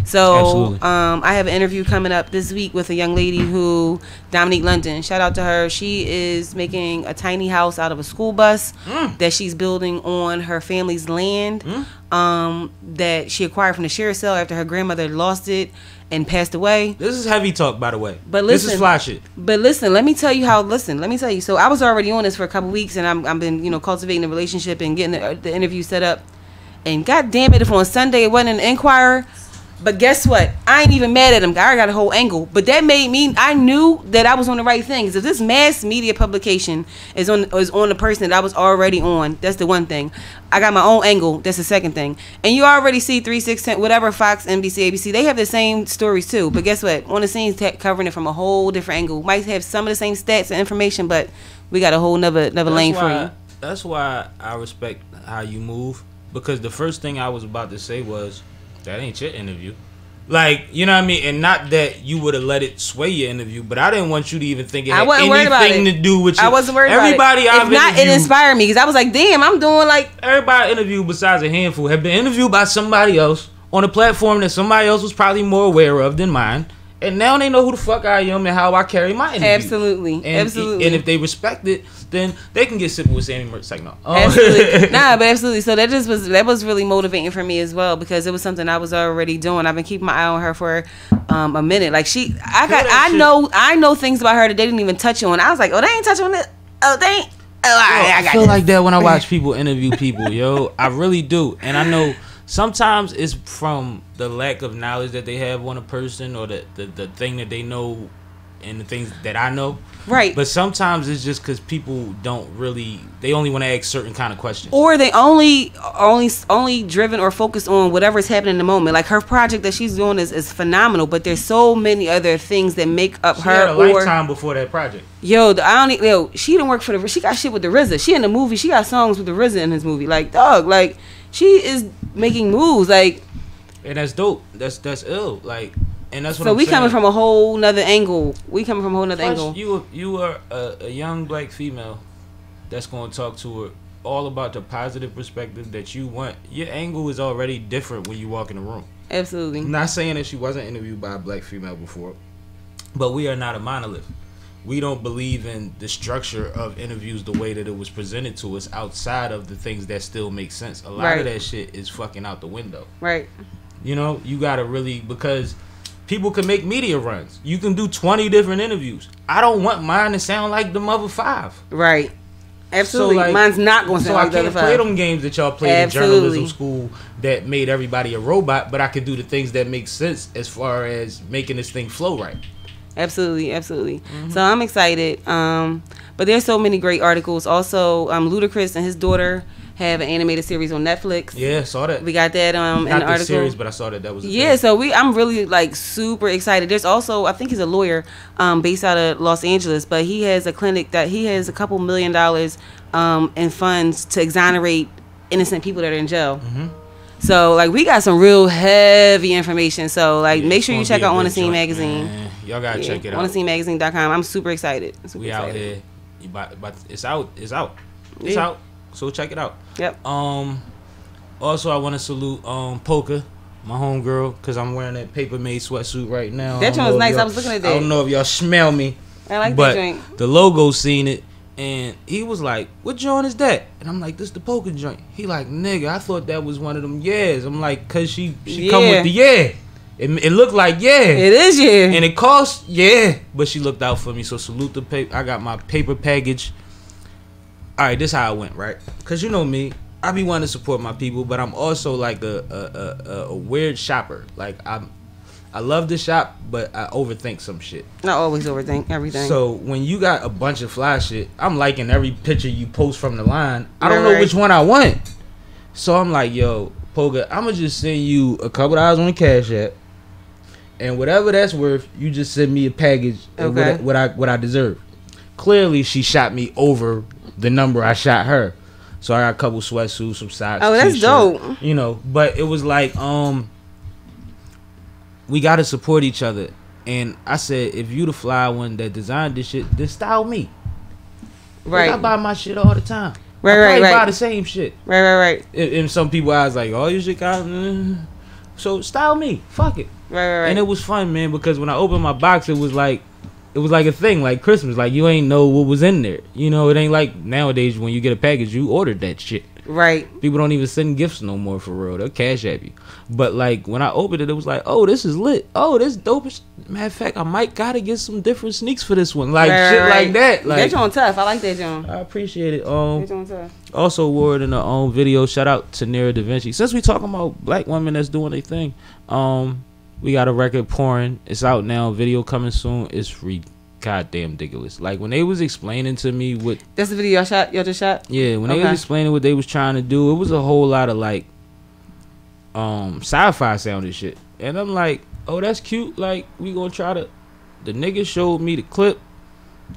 So I have an interview coming up this week with a young lady who, Dominique London, shout out to her. She is making a tiny house out of a school bus that she's building on her family's land that she acquired from the sheriff's sale after her grandmother lost it and passed away. This is heavy talk, by the way. But listen, this is fly shit. But listen, let me tell you. So I was already on this for a couple weeks, and I've been cultivating the relationship and getting the interview set up. And god damn it, if on Sunday it wasn't an Inquirer. But guess what? I ain't even mad at him. I got a whole angle. But that made me, I knew that I was on the right thing. If this mass media publication is on the person that I was already on, that's the one thing. I got my own angle. That's the second thing. And you already see 3, 6, 10, whatever, Fox, NBC, ABC, they have the same stories too. But guess what? On the scenes, covering it from a whole different angle. Might have some of the same stats and information, but we got a whole nother lane for you. That's why I respect how you move. Because the first thing I was about to say was, that ain't your interview. Like, you know what I mean? And not that you would have let it sway your interview, but I didn't want you to even think it had anything to do with you. I wasn't worried about it. If not, it inspired me, because I was like, damn, I'm doing like... Everybody interviewed besides a handful have been interviewed by somebody else on a platform that somebody else was probably more aware of than mine. And now they know who the fuck I am and how I carry my interview. Absolutely. And if they respect it, then they can get Sippin' with Sammie merch. Like, no. Absolutely. But absolutely. So that was really motivating for me as well, because it was something I was already doing. I've been keeping my eye on her for a minute. Like I know things about her that they didn't even touch on. I was like, oh, they ain't touching on it. Oh, they ain't. I feel like that when I watch people interview people, yo. I really do. And I know sometimes it's from the lack of knowledge that they have on a person, or the thing that they know and the things that I know. Right. But sometimes it's just because people don't really, they only want to ask certain kind of questions. Or they only driven or focused on whatever's happening in the moment. Like her project that she's doing is phenomenal, but there's so many other things that make up her. She had a lifetime before that project. She didn't work for she got shit with the RZA. She in the movie, she got songs with the RZA in his movie. Like, dog, like she is making moves, like. And that's dope. That's ill. Like, And that's what so I'm we saying. coming from a whole nother angle. Angle. You are a young black female that's going to talk to her all about the positive perspective that you want. Your angle is already different when you walk in the room. Absolutely. I'm not saying that she wasn't interviewed by a black female before, but we are not a monolith. We don't believe in the structure of interviews the way that it was presented to us outside of the things that still make sense. A lot of that shit is fucking out the window. Right. You know, you gotta really, because people can make media runs. You can do 20 different interviews. I don't want mine to sound like the mother 5. Right. Absolutely. So, like, mine's not going to sound like the other 5. So I can't play them games that y'all played in journalism school that made everybody a robot, but I could do the things that make sense as far as making this thing flow right. Absolutely. Mm-hmm. So I'm excited. But there's so many great articles. Also, Ludacris and his daughter have an animated series on Netflix. Yeah, saw that. We got that in the article. Series, but I saw that was a thing. So I'm really like super excited. There's also, I think he's a lawyer based out of Los Angeles, but he has a clinic that he has a couple $1 million in funds to exonerate innocent people that are in jail. Mm-hmm. So like we got some real heavy information. So like make sure you check out On the Scene magazine. Man. Y'all gotta check it out. OnTheSceneMagazine.com. I'm super excited. We out here. It's out. It's out. So check it out. Yep. Also I want to salute Polka, my homegirl, because I'm wearing that Paper Made sweatsuit right now. That joint was nice. I was looking at that. I don't know if y'all smell me. I like that joint. But the logo seen it. And he was like, "What joint is that?" And I'm like, "This the Polka joint." He like, "Nigga, I thought that was one of them yeahs." I'm like, "Cause she come with the yeah." It looked like yeah. It is yeah. And it cost yeah. But she looked out for me. So salute the paper. I got my paper package. All right, this how I went, right? Cause you know me, I be wanting to support my people, but I'm also like a weird shopper. Like I love to shop, but I overthink some shit. I always overthink everything. So when you got a bunch of fly shit, I'm liking every picture you post from the line. I don't know which one I want. So I'm like, yo, Polka, I'm going to just send you a couple $, on the Cash App. And whatever that's worth, you just send me a package of what I deserve. Clearly, she shot me over the number I shot her. So I got a couple sweatsuits, some socks. Oh, that's dope. You know, but it was like, we gotta support each other. And I said, if you the fly one that designed this shit, then style me. Right. Like I buy my shit all the time. I buy the same shit. Right. And some people I was like, oh, your shit got so style me. Fuck it. Right. And it was fun, man, because when I opened my box, it was like a thing, like Christmas. Like you ain't know what was in there. You know, it ain't like nowadays when you get a package, you ordered that shit. Right. People don't even send gifts no more for real. They'll Cash App you. But like when I opened it, it was like, oh, this is lit. Oh, this dope. Matter of fact, I might gotta get some different sneaks for this one. Like shit like that. Like that joint tough. I like that joint. I appreciate it. That joint tough. Also award in the video. Shout out to Nera Da Vinci. Since we talking about black women that's doing their thing, we got a record pouring. It's out now. Video coming soon. It's goddamn ridiculous. Like when they was explaining to me what that's the video y'all just shot. Yeah, when they was explaining what they was trying to do, it was a whole lot of like sci-fi sounding shit. And I'm like, oh, that's cute. Like we gonna try to. The nigga showed me the clip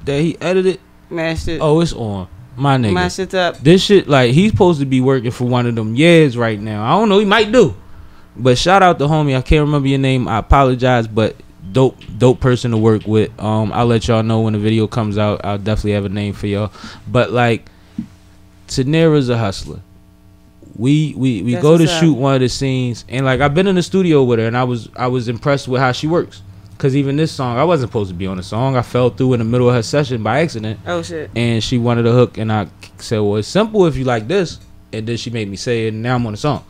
that he edited. Mashed it. Oh, it's on. My nigga. Mashed it up. This shit, like he's supposed to be working for one of them years right now. I don't know. He might do. But shout out to homie. I can't remember your name. I apologize, but dope person to work with. I'll let y'all know when the video comes out. I'll definitely have a name for y'all. But like, Tanera's a hustler. We go to shoot one of the scenes, and like I've been in the studio with her, and I was impressed with how she works. Cause even this song, I wasn't supposed to be on the song. I fell through in the middle of her session by accident. Oh shit! And she wanted a hook, and I said, "Well, it's simple if you like this." And then she made me say it, and now I'm on the song.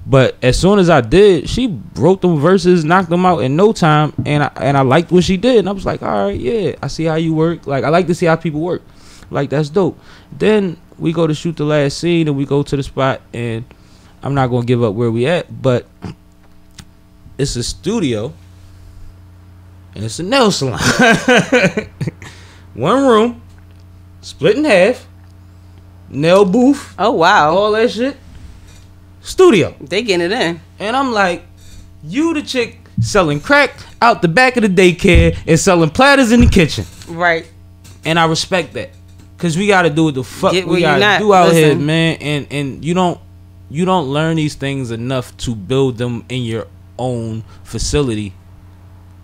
But as soon as I did, she wrote them verses, knocked them out in no time, and I liked what she did. And I was like, all right, yeah, I see how you work. Like I like to see how people work. Like that's dope. Then we go to shoot the last scene, and we go to the spot, and I'm not gonna give up where we at, but it's a studio. And it's a nail salon. One room, split in half, nail booth. Oh, wow. All that shit. Studio. They getting it in. And I'm like, you the chick selling crack out the back of the daycare and selling platters in the kitchen. Right. And I respect that. Because we got to do what the fuck we got to do out here, man. And you don't learn these things enough to build them in your own facility.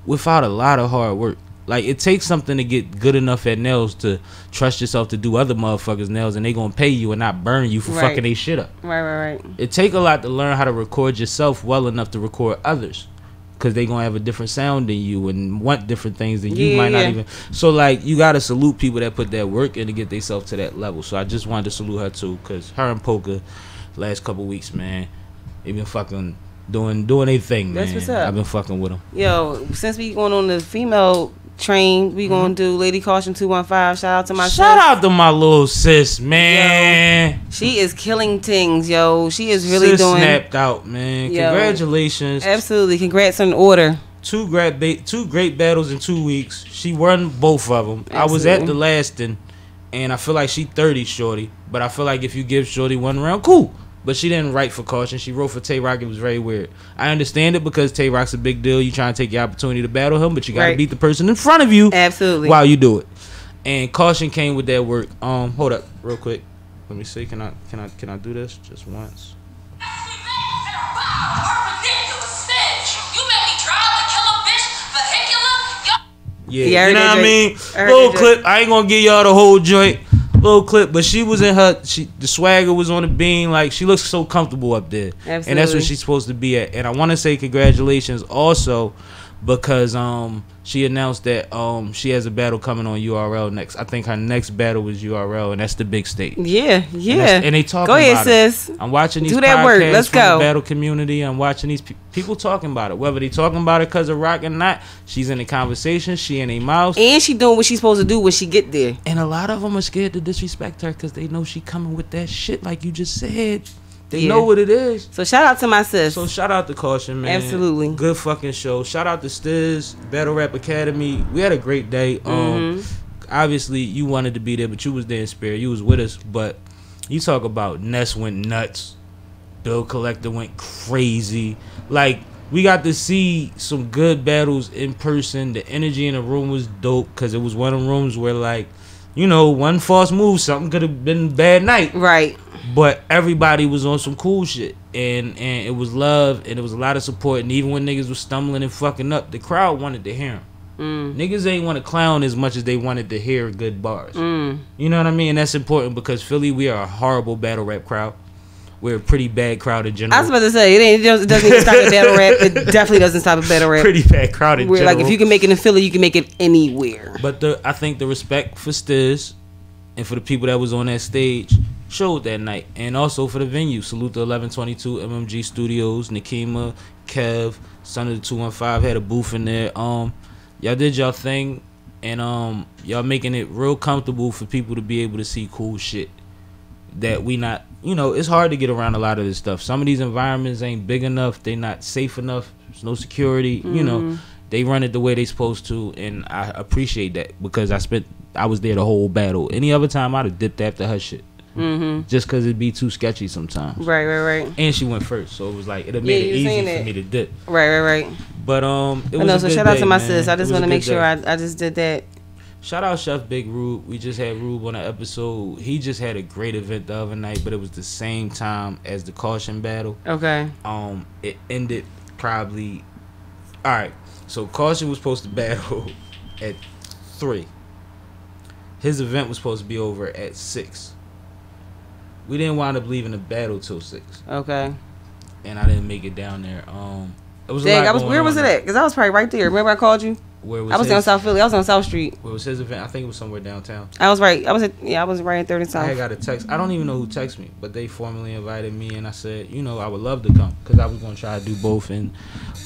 without a lot of hard work. Like, it takes something to get good enough at nails to trust yourself to do other motherfuckers' nails, and they gonna pay you and not burn you for fucking they shit up. Right. It take a lot to learn how to record yourself well enough to record others, because they gonna have a different sound than you and want different things than you might not even. So, like, you gotta salute people that put that work in to get themselves to that level. So I just wanted to salute her too, because her and Polka last couple weeks, man, they been fucking doing their thing, man. That's what's up. I've been fucking with them. Yo, since we going on the female train, we gonna do Lady Caution 215. Shout out to my Shout out to my little sis, man. Yo, she is killing things, yo. She is really sis doing. Snapped out, man. Yo, congratulations. Absolutely, congrats on the order. Two great battles in 2 weeks. She won both of them. Absolutely. I was at the last one, and I feel like she 30 shorty, but I feel like if you give shorty one round, cool. But she didn't write for Caution. She wrote for Tay Rock. It was very weird. I understand it because Tay Rock's a big deal. You trying to take your opportunity to battle him, but you got to beat the person in front of you. Absolutely. While you do it. And Caution came with that work. Hold up, real quick. Let me see. Can I do this just once? Yeah, you know what I mean? Little clip. I ain't gonna give y'all the whole joint. Little clip, but she was in her. The swagger was on the beam. Like, she looks so comfortable up there. Absolutely. And that's what she's supposed to be at. And I want to say congratulations also, because she announced that she has a battle coming on URL next. I think her next battle was URL, and that's the big stage. Yeah. And they talking go ahead, about sis. it. I'm watching these do that podcasts work. Let's from go. the battle community. I'm watching these people talking about it. Whether they talking about it because of Rock or not, she's in the conversation. She in a mouth, and she doing what she's supposed to do when she get there. And a lot of them are scared to disrespect her because they know she coming with that shit, like you just said. They know what it is. So shout out to my sis. So shout out to Caution, man. Absolutely. Good fucking show. Shout out to Stiz, Battle Rap Academy. We had a great day. Obviously you wanted to be there, but you was there in spirit. You was with us. But you talk about Ness went nuts. Bill Collector went crazy. Like, we got to see some good battles in person. The energy in the room was dope because it was one of the rooms where, like, you know, one false move, something could have been a bad night. Right. But everybody was on some cool shit. And it was love, and it was a lot of support. And even when niggas was stumbling and fucking up, the crowd wanted to hear them. Niggas ain't want to clown as much as they wanted to hear good bars. You know what I mean? And that's important because Philly, we are a horrible battle rap crowd. We're a pretty bad crowd in general. I was about to say, it doesn't even stop at battle rap. It definitely doesn't stop at battle rap. Pretty bad crowd in general. Like, if you can make it in Philly, you can make it anywhere. But I think the respect for Stiz and for the people that was on that stage showed that night. And also for the venue. Salute to 1122 MMG Studios, Nakima, Kev, Son of the 215 had a booth in there. Y'all did y'all thing, and y'all making it real comfortable for people to be able to see cool shit that we not, you know, it's hard to get around a lot of this stuff. Some of these environments ain't big enough, they not safe enough, there's no security, you know, they run it the way they supposed to, and I appreciate that because I was there the whole battle. Any other time I'd have dipped after her shit. Just because it'd be too sketchy sometimes. Right. And she went first, so it was like, it made it easy for me to dip. Right. But it was so a good shout out day, to my man. sis. I just want to make sure day. I just did that. Shout out Chef Big Rube. We just had Rube on an episode. He just had a great event the other night, but it was the same time as the Caution battle. Okay. It ended probably. All right. So Caution was supposed to battle at 3. His event was supposed to be over at 6. We didn't wind up leaving the battle till 6. Okay. And I didn't make it down there. It was. Where was it at? Because I was probably right there. Remember I called you? Where was I was down South Philly. I was on South Street. Where was his event? I think it was somewhere downtown. I was right. I was right at 3rd and South. I got a text. I don't even know who texted me, but they formally invited me, and I said, you know, I would love to come because I was going to try to do both, and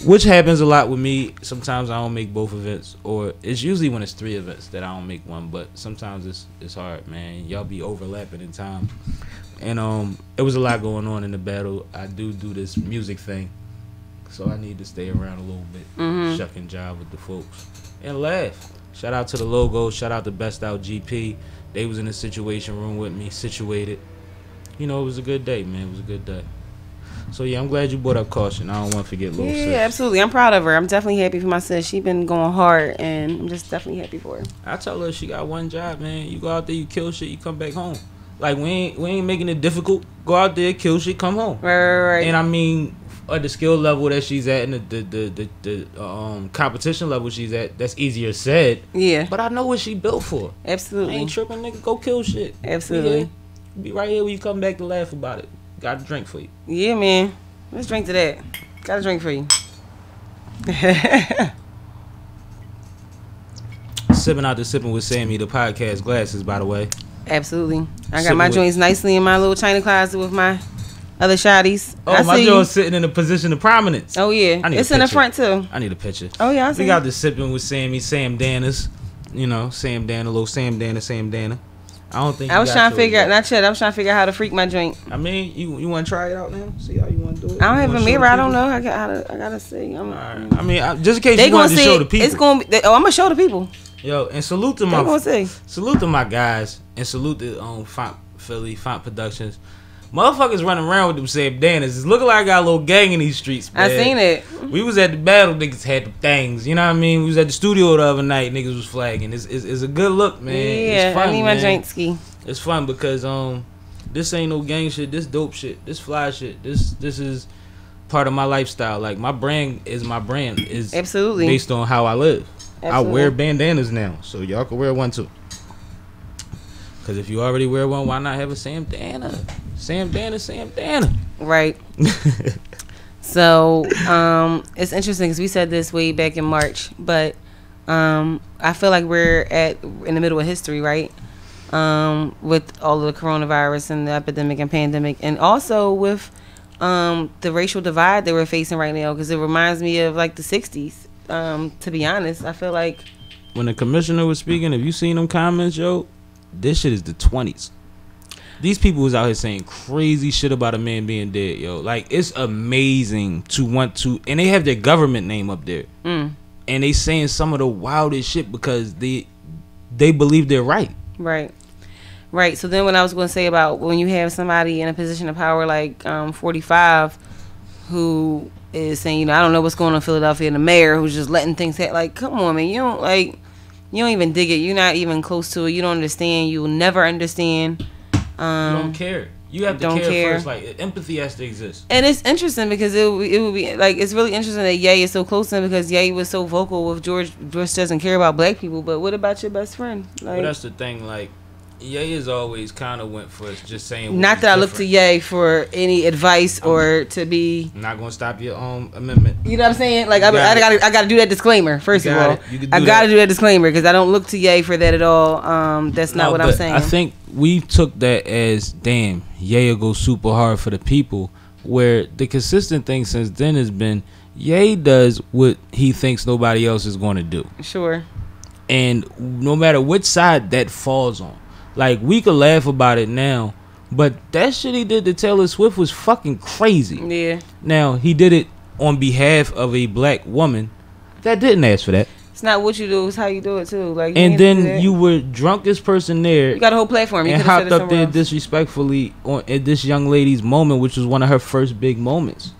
which happens a lot with me. Sometimes I don't make both events, or it's usually when it's 3 events that I don't make one, but sometimes it's hard, man. Y'all be overlapping in time, and it was a lot going on in the battle. I do this music thing, so I need to stay around a little bit, shuck and jive with the folks. And laugh. Shout out to the logo. Shout out to Best Out GP. They was in the situation room with me, situated. You know, it was a good day, man. It was a good day. So yeah, I'm glad you brought up Caution. I don't want to forget little sis. Yeah, absolutely. I'm proud of her. I'm definitely happy for my sis. She been going hard, and I'm just definitely happy for her. I tell her she got one job, man. You go out there, you kill shit, you come back home. Like we ain't making it difficult. Go out there, kill shit, come home. Right. And I mean, at the skill level that she's at and the competition level she's at, that's easier said. Yeah. But I know what she built for. Absolutely. I ain't tripping, nigga. Go kill shit. Absolutely. Be right here when you come back to laugh about it. Got a drink for you. Yeah, man. Let's drink to that. Got a drink for you. Sipping out the Sipping with Sammie, the podcast glasses, by the way. Absolutely. I got my joints nicely in my little china closet with my other shotties. Oh, my joint's sitting in a position of prominence. Oh, yeah. It's in the front, too. I need a picture. Oh, yeah, I see. We got the Sipping with Sammie, Sam Danas. You know, Sam Dana, little Sam Dana. I don't think I was trying to figure out, not yet, I was trying to figure out how to freak my joint. I mean, you want to try it out now? See how you want to do it? I don't have a mirror. I don't know. I gotta see. All right. I mean, just in case you want to show the people. It's gonna be. I'm gonna show the people. Yo, and salute to my guys, and salute to Font Productions. Motherfuckers running around with them Sam Danas. It's looking like I got a little gang in these streets, man. I seen it. We was at the battle, niggas had the things. You know what I mean? We was at the studio the other night, niggas was flagging. It's a good look, man. Yeah, it's fun, I need my joint ski. It's fun because this ain't no gang shit. This dope shit. This fly shit. This is part of my lifestyle. Like my brand is absolutely based on how I live. Absolutely. I wear bandanas now, so y'all can wear one too. Because if you already wear one, why not have a Sam Dana? Sam Dana. Right. So, it's interesting because we said this way back in March, but I feel like we're in the middle of history, right? With all of the coronavirus and the epidemic and pandemic, and also with the racial divide that we're facing right now, because it reminds me of like the 60s. To be honest, I feel like when the commissioner was speaking, have you seen them comments, yo? This shit is the 20s. These people was out here saying crazy shit about a man being dead, yo. Like, it's amazing to want to, and they have their government name up there, and they saying some of the wildest shit because they believe they're right. Right. So then, what I was going to say about when you have somebody in a position of power like 45, who is saying, I don't know what's going on in Philadelphia, and the mayor who's just letting things happen. Like, come on, man, you don't even dig it. You're not even close to it. You don't understand. You will never understand. You don't care. You have to care first. Like, empathy has to exist. And it's interesting because it would be like, it's really interesting that Ye is so close to him because Ye was so vocal with George. George doesn't care about black people, but what about your best friend? Like, well, that's the thing. Like, Ye has always kind of went for just saying. Not that I look to Ye for any advice or to be. I'm not gonna stop your own amendment. You know what I'm saying? Like, I gotta do that disclaimer first of all. I gotta do that disclaimer because I don't look to Ye for that at all. That's not what I'm saying. I think we took that as, damn, Ye will go super hard for the people. Where the consistent thing since then has been Ye does what he thinks nobody else is going to do. Sure. And no matter which side that falls on. Like, we could laugh about it now, but that shit he did to Taylor Swift was fucking crazy. Yeah. Now, he did it on behalf of a black woman that didn't ask for that. It's not what you do, it's how you do it, too. Like, and then you were drunkest person there. You got a whole platform. You and hopped up there disrespectfully at this young lady's moment, which was one of her first big moments.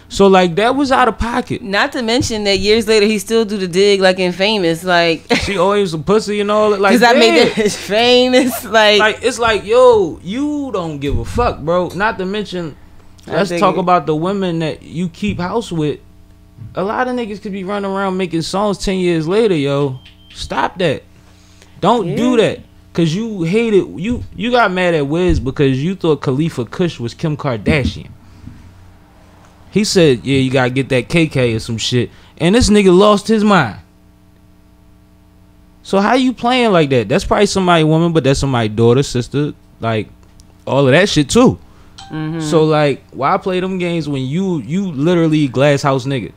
So, like, that was out of pocket. Not to mention that years later, he still do the dig, like, in Famous. Like, she always a pussy and all that. Like, because I made that Famous. Like, it's like, yo, you don't give a fuck, bro. Not to mention, let's talk about the women that you keep house with. A lot of niggas could be running around making songs 10 years later, yo. Stop that. Don't do that. Because you hated, you got mad at Wiz because you thought Khalifa Kush was Kim Kardashian. He said, yeah, you gotta get that KK or some shit. And this nigga lost his mind. So how you playing like that? That's probably somebody's woman, but that's somebody's daughter, sister, like, all of that shit too. Mm-hmm. So, like, why play them games when you literally glass house nigga?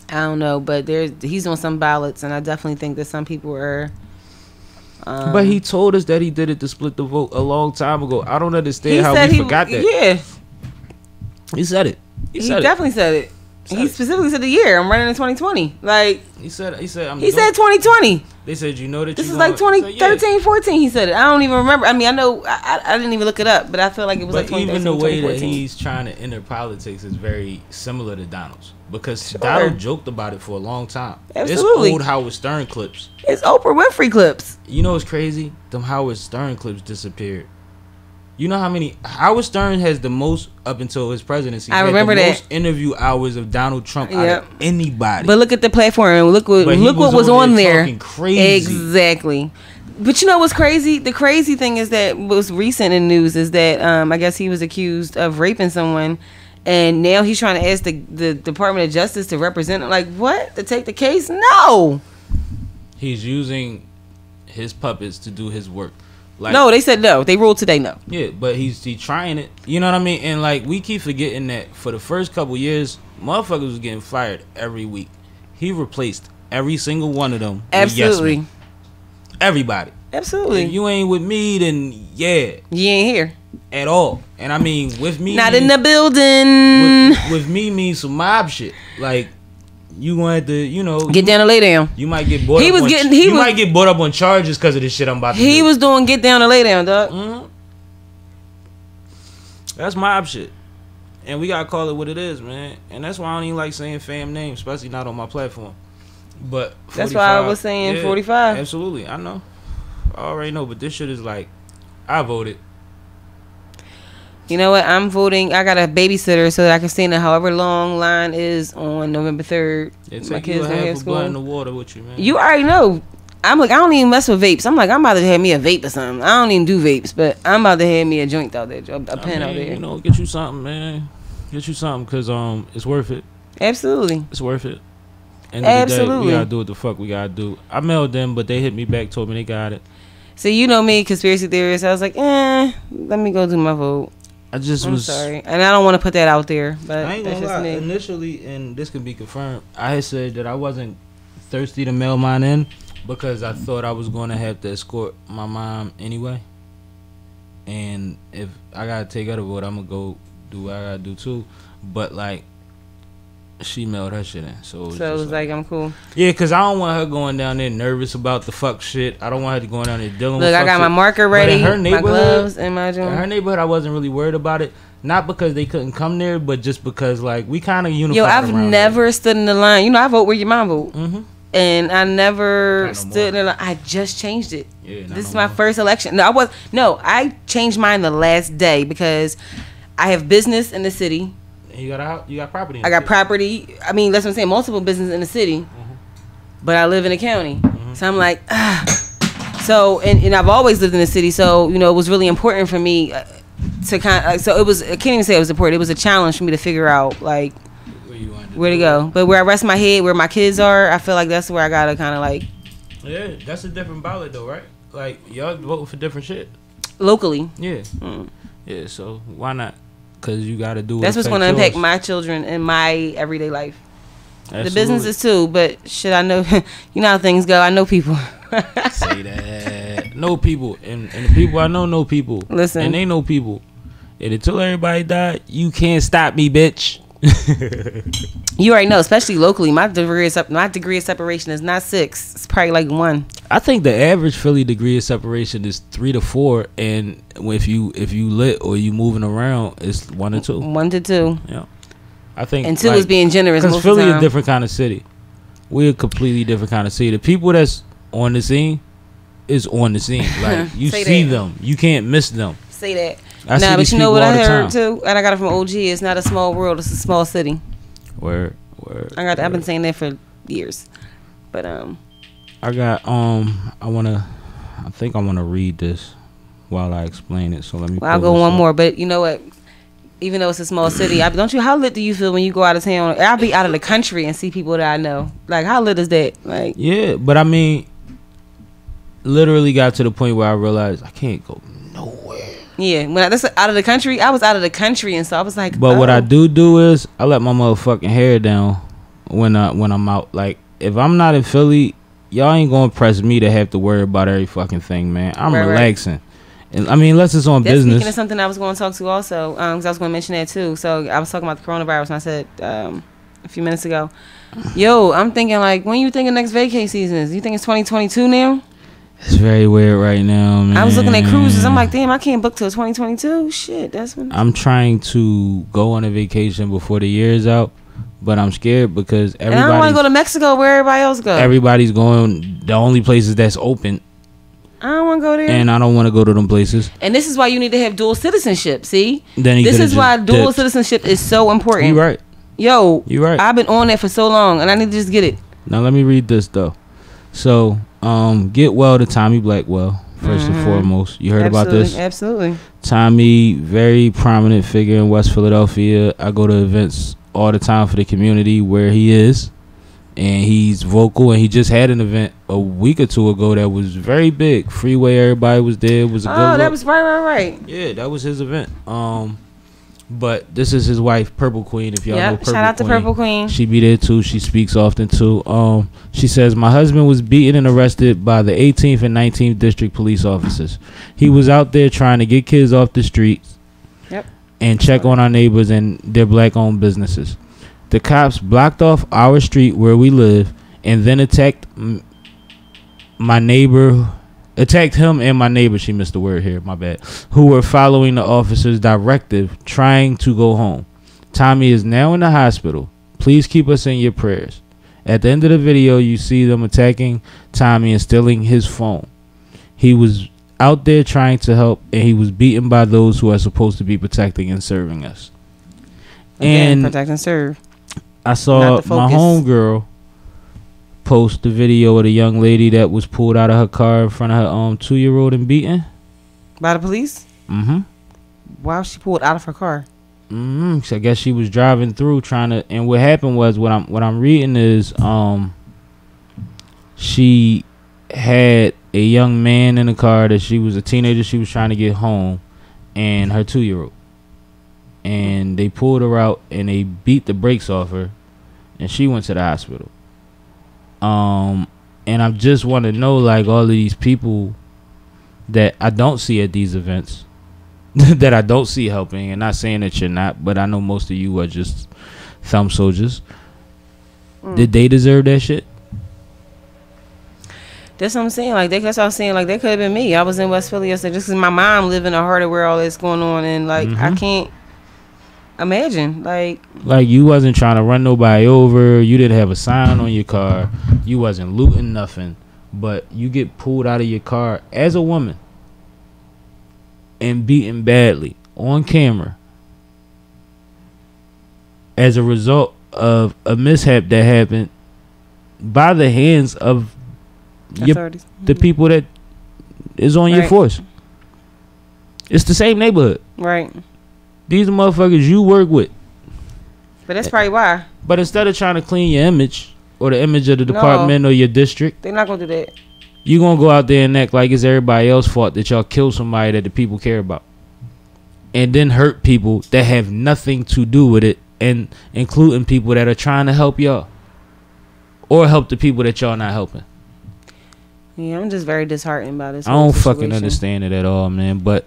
I don't know, but he's on some ballots, and I definitely think that some people are. But he told us that he did it to split the vote a long time ago. I don't understand how we forgot that. Yeah. He said it. He definitely said it. He specifically said the year. I'm running in 2020. Like, he said 2020. They said, you know that this is like 2013, 14. He said it. I don't even remember. I mean, I know I didn't even look it up, but I feel like it was like 2013, even the way 2014. that he's trying to enter politics is very similar to Donald's, because Donald joked about it for a long time. Absolutely. It's old Howard Stern clips. It's Oprah Winfrey clips. You know what's crazy? Them Howard Stern clips disappeared. You know how many Howard Stern has the most up until his presidency. I remember the that. most interview hours of Donald Trump out of anybody. But look at the platform. Look what was on there. Talking crazy. Exactly. But you know what's crazy? The crazy thing is that what's recent in news is that I guess he was accused of raping someone, and now he's trying to ask the Department of Justice to represent him. Like what? To take the case? No. He's using his puppets to do his work. Like, no, they said no. They ruled today no. Yeah, but he's trying it. You know what I mean? And like we keep forgetting that for the first couple years, motherfuckers was getting fired every week. He replaced every single one of them. Absolutely. With yes men. Everybody. Absolutely. If you ain't with me, then yeah. You ain't here. At all. And I mean with me. Not in the building. With me means some mob shit. Like you gonna have to, you know, get down and lay down. You might get brought might get brought up on charges because of this shit I'm about to do. He was doing get down and lay down, dog. Mm-hmm. That's mob shit. And we gotta call it what it is, man. And that's why I don't even like saying fam names, especially not on my platform. But 45, that's why I was saying 45. Absolutely, I know. I already know, but this shit is like, I voted. You know what? I'm voting. I got a babysitter so that I can stay in the however long line is on November 3rd. My kids don't have school. In the water with you, man. You already know. I'm like, I don't even mess with vapes. I'm like, I'm about to have me a vape or something. I don't even do vapes, but I'm about to have me a joint out there, a pen out there. You know, get you something, man. Get you something because it's worth it. Absolutely. It's worth it. End of the day, we gotta do what the fuck we gotta do. I mailed them, but they hit me back, told me they got it. So you know me, conspiracy theorist. I was like, let me go do my vote. I'm sorry, and I don't want to put that out there, but I ain't gonna lie. Initially, and this can be confirmed, I had said that I wasn't thirsty to mail mine in because I thought I was going to have to escort my mom anyway. And if I gotta take her to vote, I'm gonna go do what I gotta do too. But like, she mailed her shit in, so it was like I'm cool. Yeah, cause I don't want her going down there nervous about the fuck shit. I don't want her going down there dealing with. Look, I got shit. My marker ready, my gloves, and my in her neighborhood, I wasn't really worried about it. Not because they couldn't come there, but just because like we kind of unified. Yo, I've never stood in the line. You know, I vote where your mom vote, and I never stood in the line. I just changed it. Yeah, this is my first election. I changed mine the last day because I have business in the city. You got property. I got property. I mean, that's what I'm saying. Multiple business in the city, but I live in the county. So I'm like, So and I've always lived in the city. So you know, it was really important for me to kind of. So it was. I can't even say it was important. It was a challenge for me to figure out like where to go. But where I rest my head, where my kids are, I feel like that's where I gotta kind of like. Yeah, that's a different ballot though, right? Like y'all voting for different shit. Locally. Yeah. Yeah. So why not? Because you got to do. That's what's going to impact my children in my everyday life. Absolutely. The businesses too, but shit, I know. You know how things go. I know people. Say that. Know people, and the people I know people. Listen, and they know people. And until everybody died, you can't stop me, bitch. You already know, especially locally. My degree of separation is not 6. It's probably like 1. I think the average Philly degree of separation is 3 to 4, and if you lit or you moving around, it's 1 to 2. 1 to 2. Yeah, I think. And 2 is being generous. Because Philly is a different kind of city. We're a completely different kind of city. The people that's on the scene is on the scene. Like you see them, you can't miss them. Say that. Nah, but you know what I heard too, and I got it from OG. It's not a small world; it's a small city. Word. I've been saying that for years, but I think I wanna read this while I explain it. So let me. Well, I'll go one more, but you know what? Even though it's a small city, don't you? How lit do you feel when you go out of town? I'll be out of the country and see people that I know. Like, how lit is that? Like, yeah, but I mean, literally got to the point where I realized I can't go nowhere. Yeah, when that's out of the country, I was out of the country, and so I was like. But what I do is I let my motherfucking hair down when I'm out. Like if I'm not in Philly, y'all ain't gonna press me to have to worry about every fucking thing, man. I'm relaxing. Right. And I mean, unless it's on business. Speaking of something I was going to talk to also, because I was going to mention that too. So I was talking about the coronavirus, and I said a few minutes ago, yo, I'm thinking like, when you thinking next vacay season is? You think it's 2022 now? It's very weird right now, man. I was looking at cruises. I'm like, damn, I can't book till 2022. Shit, that's when. I'm trying to go on a vacation before the year is out, but I'm scared because everybody. I don't want to go to Mexico where everybody else goes. Everybody's going. The only places that's open. I don't want to go there. And I don't want to go to them places. And this is why you need to have dual citizenship. See, Then this is why dual citizenship is so important. You right. Yo, You right. I've been on that for so long, and I need to just get it. Now let me read this though. So, get well to Tommy Blackwell first and foremost. You heard about this? Absolutely. Tommy, very prominent figure in West Philadelphia. I go to events all the time for the community where he is, and he's vocal. And he just had an event a week or two ago that was very big. Freeway, everybody was there. It was a good Oh, that look. was right. Yeah, that was his event. But this is his wife, Purple Queen. If y'all know Purple Queen. Shout out to Purple Queen. She be there too. She speaks often too. She says, my husband was beaten and arrested by the 18th and 19th district police officers. He was out there trying to get kids off the streets. Yep. And check on our neighbors and their black-owned businesses. The cops blocked off our street where we live and then attacked him and my neighbor, she missed the word here, my bad, who were following the officer's directive, trying to go home. Tommy is now in the hospital. Please keep us in your prayers. At the end of the video, you see them attacking Tommy and stealing his phone. He was out there trying to help, and he was beaten by those who are supposed to be protecting and serving us. Again, And protect and serve. I saw Not the my focus. homegirl post the video of the young lady that was pulled out of her car in front of her 2-year-old and beaten. By the police? Mm-hmm. Why was she pulled out of her car? So I guess she was driving through trying to, and what happened was what I'm reading is she had a young man in the car that she was a teenager. She was trying to get home, and her 2-year-old, and they pulled her out and they beat the brakes off her, and she went to the hospital. And I just want to know, like, all of these people that I don't see at these events, that I don't see helping, and not saying that you're not, but I know most of you are just thumb soldiers. Did they deserve that shit? That's what I'm saying. Like, that's what I was saying. Like, that could have been me. I was in West Philly yesterday just because my mom lived in the heart of where all this going on, and like, I can't imagine. Like you wasn't trying to run nobody over. You didn't have a sign on your car. You wasn't looting nothing. But you get pulled out of your car as a woman and beaten badly on camera as a result of a mishap that happened by the hands of the people that is on your force. It's the same neighborhood. Right. These are motherfuckers you work with. But that's probably why. But instead of trying to clean your image or the image of the department or your district, they're not going to do that. You going to go out there and act like it's everybody else's fault that y'all kill somebody that the people care about. And then hurt people that have nothing to do with it, and including people that are trying to help y'all. Or help the people that y'all not helping. Yeah, I'm just very disheartened by this. I don't fucking understand it at all, man. But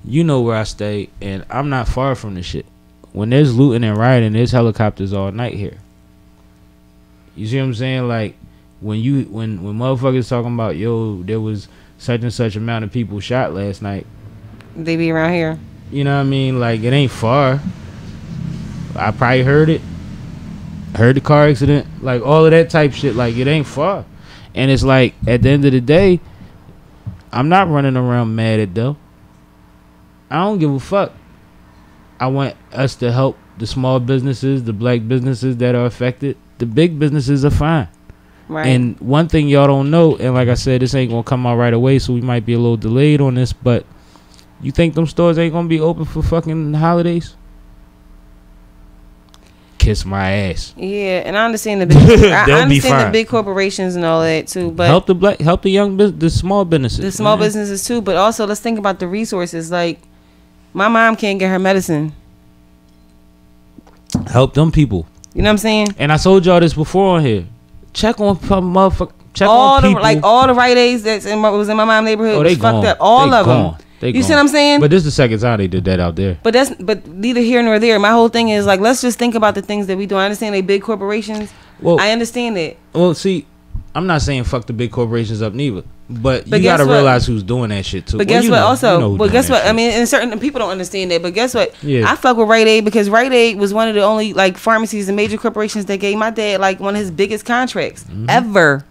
you know where I stay, and I'm not far from the shit. When there's looting and rioting, there's helicopters all night here. You see what I'm saying? Like, when motherfuckers talking about, yo, there was such and such amount of people shot last night. They be around here. You know what I mean? Like, it ain't far. I probably heard it. Heard the car accident. Like, all of that type shit. Like, it ain't far. And it's like, at the end of the day, I'm not running around mad at them. I don't give a fuck. I want us to help the small businesses, the black businesses that are affected. The big businesses are fine. Right. And one thing y'all don't know, and like I said, this ain't gonna come out right away, so we might be a little delayed on this, but you think them stores ain't gonna be open for fucking holidays? Kiss my ass. Yeah, and I understand the big I understand the big corporations and all that too, but help the young the small businesses. The small businesses too, but also let's think about the resources. Like, my mom can't get her medicine. Help them people. You know what I'm saying? And I told y'all this before on here. Check on motherfucker. Check all on people. all the Rite Aids was in my mom's neighborhood. Oh, they fucked gone. up. All they of gone. them. You see what I'm saying? But this is the second time they did that out there. But neither here nor there. My whole thing is, like, let's just think about the things that we do. I understand they big corporations. Well, I understand that. Well, see, I'm not saying fuck the big corporations up neither. But you gotta realize who's doing that shit too. But guess what? Also, but guess what? I mean, and certain people don't understand that. But guess what? Yeah. I fuck with Rite Aid because Rite Aid was one of the only like pharmacies and major corporations that gave my dad like one of his biggest contracts ever.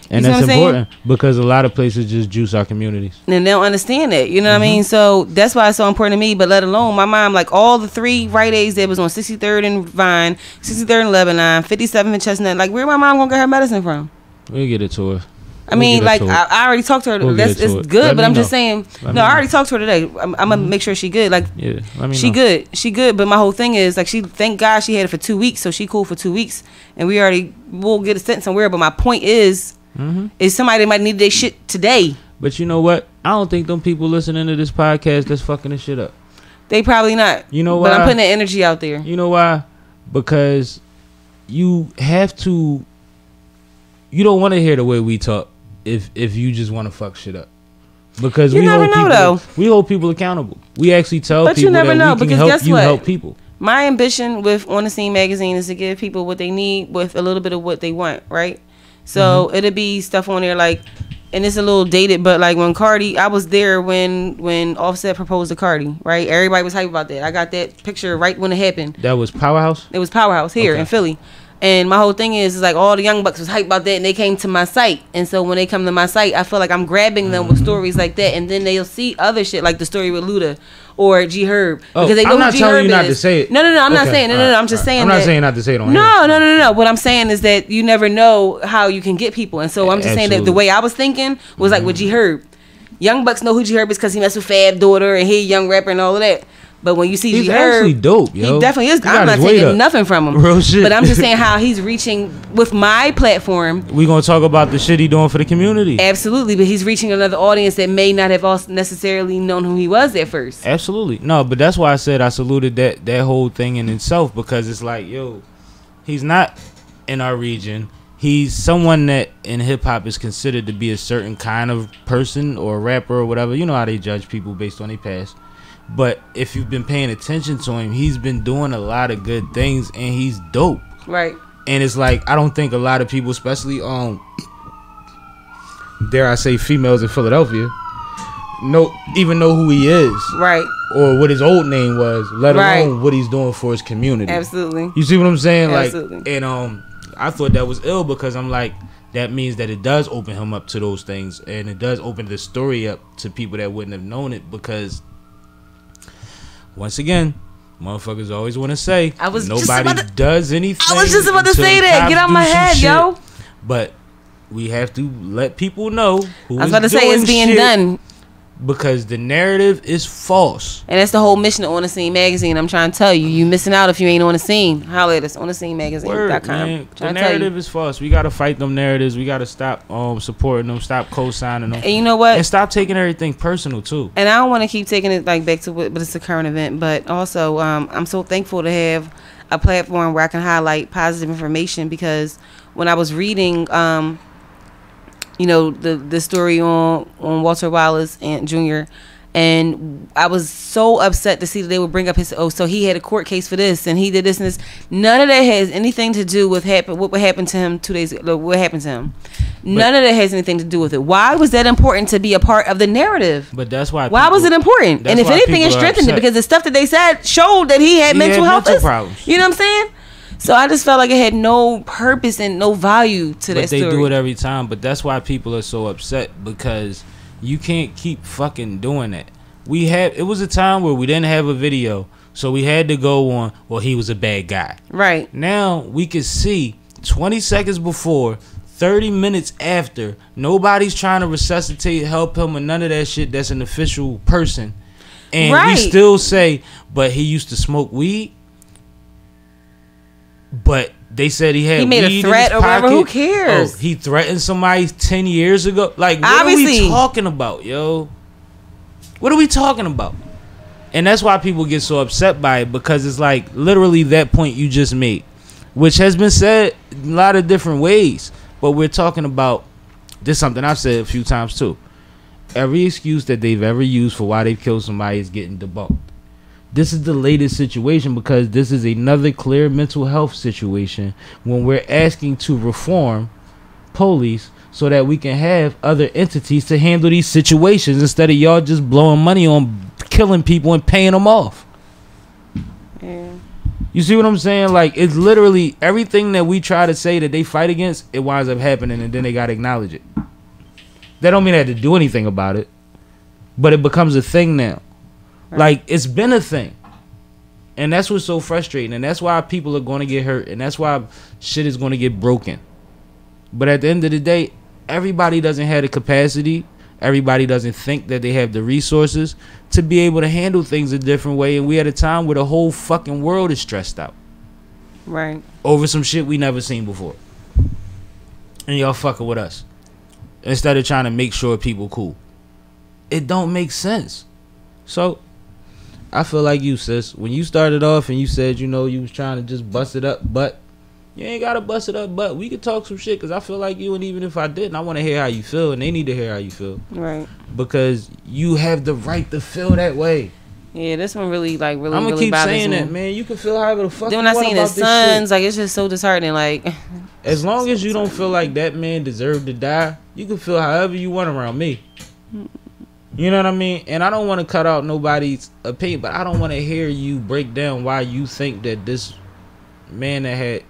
And see that's what I'm important because a lot of places just juice our communities. And they don't understand that. You know what I mean? So that's why it's so important to me. But let alone my mom, like all the 3 Rite Aids that was on 63rd and Vine, 63rd and Lebanon, 57th and Chestnut. Like, where my mom gonna get her medicine from? We'll get it to her. I mean, like, I already talked to her. It's good, but I'm just saying. No, I already talked to her today. I'm gonna make sure she good. Like, yeah, let me she know. good. She good. But my whole thing is, like, thank God she had it for 2 weeks, so she cool for 2 weeks, and we'll get it sent somewhere. But my point is somebody that might need their shit today. But you know what? I don't think them people listening to this podcast that's fucking this shit up. They probably not. You know why? But I'm putting that energy out there. You know why? Because you have to. You don't want to hear the way we talk if you just want to fuck shit up. Because we hold people accountable. We actually tell people that we can help you help people. My ambition with On the Scene magazine is to give people what they need with a little bit of what they want, right? So it'll be stuff on there like, and it's a little dated, but like when Cardi, I was there when Offset proposed to Cardi, right? Everybody was hyped about that. I got that picture right when it happened. That was Powerhouse? It was Powerhouse here in Philly. And my whole thing is like all the young bucks was hyped about that, and they came to my site. And so when they come to my site, I feel like I'm grabbing them with stories like that, and then they'll see other shit like the story with Luda or G Herb because they know I'm not who G telling Herb you not is. to say it. No, I'm not saying. No, I'm just saying. I'm not saying not to say it on here. No. What I'm saying is that you never know how you can get people, and so I'm just saying that the way I was thinking was like with G Herb. Young bucks know who G Herb is because he messed with Fab daughter and he a young rapper and all of that. But when you see he's G Herb, actually dope, yo. He definitely is. I'm not taking nothing from him. Real shit. But I'm just saying how he's reaching with my platform. We gonna talk about the shit he doing for the community. Absolutely, but he's reaching another audience that may not have also necessarily known who he was at first. Absolutely. No, but that's why I said I saluted that whole thing in itself, because it's like, yo, he's not in our region. He's someone that in hip hop is considered to be a certain kind of person or rapper or whatever. You know how they judge people based on their past. But if you've been paying attention to him, he's been doing a lot of good things, and he's dope. Right. And it's like, I don't think a lot of people, especially dare I say females in Philadelphia, even know who he is. Right. Or what his old name was, let alone what he's doing for his community. Absolutely. You see what I'm saying? Absolutely. Like, and I thought that was ill, because I'm like, that means that it does open him up to those things, and it does open the story up to people that wouldn't have known it, because once again, motherfuckers always want to say nobody does anything. I was just about to say that. Get out my head, yo. But we have to let people know who I was about to say it's being done. Because the narrative is false. And that's the whole mission of On the Scene magazine. I'm trying to tell you. You missing out if you ain't on the scene. Holla at us, onthescenemagazine.com. The narrative is false. We got to fight them narratives. We got to stop supporting them, stop co-signing them. And you know what? And stop taking everything personal, too. And I don't want to keep taking it like back to what, but it's a current event. But also, I'm so thankful to have a platform where I can highlight positive information, because when I was reading the story on Walter Wallace and Jr., and I was so upset to see that they would bring up so he had a court case for this and he did this and this. None of that has anything to do with what happened to him 2 days ago. What happened to him? None of that has anything to do with it. Why was that important to be a part of the narrative? But that's why. Why was it important? And if anything, it strengthened it, because the stuff that they said showed that he had mental health problems. You know what I'm saying? So I just felt like it had no purpose and no value to that story. But they do it every time. But that's why people are so upset, because you can't keep fucking doing that. It was a time where we didn't have a video, so we had to go on, well, he was a bad guy. Right. Now we can see 20 seconds before, 30 minutes after, nobody's trying to resuscitate, help him, or none of that shit. That's an official person. And we still say, but he used to smoke weed. But they said he made a threat or whatever. Who cares? Oh, he threatened somebody 10 years ago. Like, what are we talking about, yo? What are we talking about? And that's why people get so upset by it, because it's like literally that point you just made, which has been said in a lot of different ways. But we're talking about this, something I've said a few times too. Every excuse that they've ever used for why they've killed somebody is getting debunked. This is the latest situation, because this is another clear mental health situation when we're asking to reform police so that we can have other entities to handle these situations, instead of y'all just blowing money on killing people and paying them off. Yeah. You see what I'm saying? Like, it's literally everything that we try to say that they fight against, it winds up happening, and then they gotta acknowledge it. That don't mean they have to do anything about it, but it becomes a thing now. Right. Like, it's been a thing. And that's what's so frustrating, and that's why people are going to get hurt, and that's why shit is going to get broken. But at the end of the day, everybody doesn't have the capacity. Everybody doesn't think that they have the resources to be able to handle things a different way. And we at a time where the whole fucking world is stressed out. Right. Over some shit we never seen before. And y'all fucking with us. Instead of trying to make sure people cool. It don't make sense. So, I feel like you, sis. When you started off and you said, you know, you was trying to just bust it up, but you ain't gotta bust it up, but we could talk some shit, because I feel like you, and even if I didn't, I want to hear how you feel, and they need to hear how you feel. Right. Because you have the right to feel that way. Yeah, this one really, like, really, I'm gonna really keep bothers saying me. that, man. You can feel however the fuck then you when I want seen about his this sons, shit. like, it's just so disheartening. Like, as long as you don't feel like that man deserved to die, you can feel however you want around me. You know what I mean? And I don't want to cut out nobody's opinion, but I don't want to hear you break down why you think that this man that had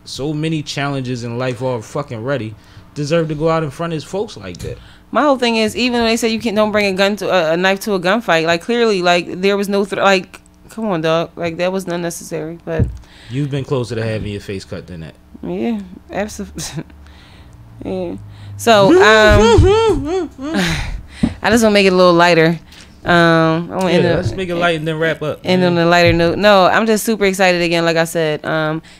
so many challenges in life all fucking ready deserved to go out in front of his folks like that. my whole thing is, even when they say you don't bring a gun to a knife to a gunfight, like, clearly, like, there was no like, come on, dog, like, that was unnecessary. But you've been closer to having your face cut than that. Yeah, absolutely. Yeah. So I just want to make it a little lighter. Let's make it light and then wrap up. And on a lighter note, no, I'm just super excited again. Like I said,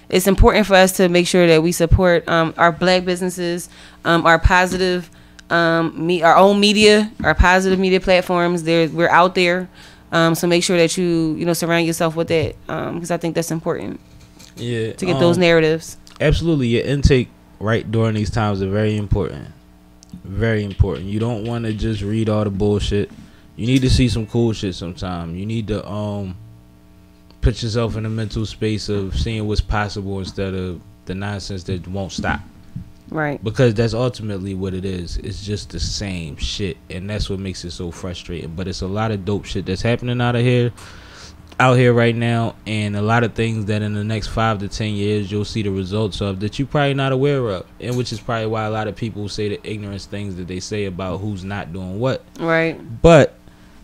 it's important for us to make sure that we support our black businesses, our positive, our own media, our positive media platforms. We're out there, so make sure that you surround yourself with that, because I think that's important. Yeah, to get those narratives. Absolutely, your intake right during these times are very important. Very important. You don't want to just read all the bullshit. You need to see some cool shit sometime. You need to put yourself in a mental space of seeing what's possible instead of the nonsense that won't stop. Right. Because that's ultimately what it is. It's just the same shit, and that's what makes it so frustrating. But it's a lot of dope shit that's happening out here right now, and a lot of things that in the next 5 to 10 years you'll see the results of that you're probably not aware of, and which is probably why a lot of people say the ignorance things that they say about who's not doing what. Right. But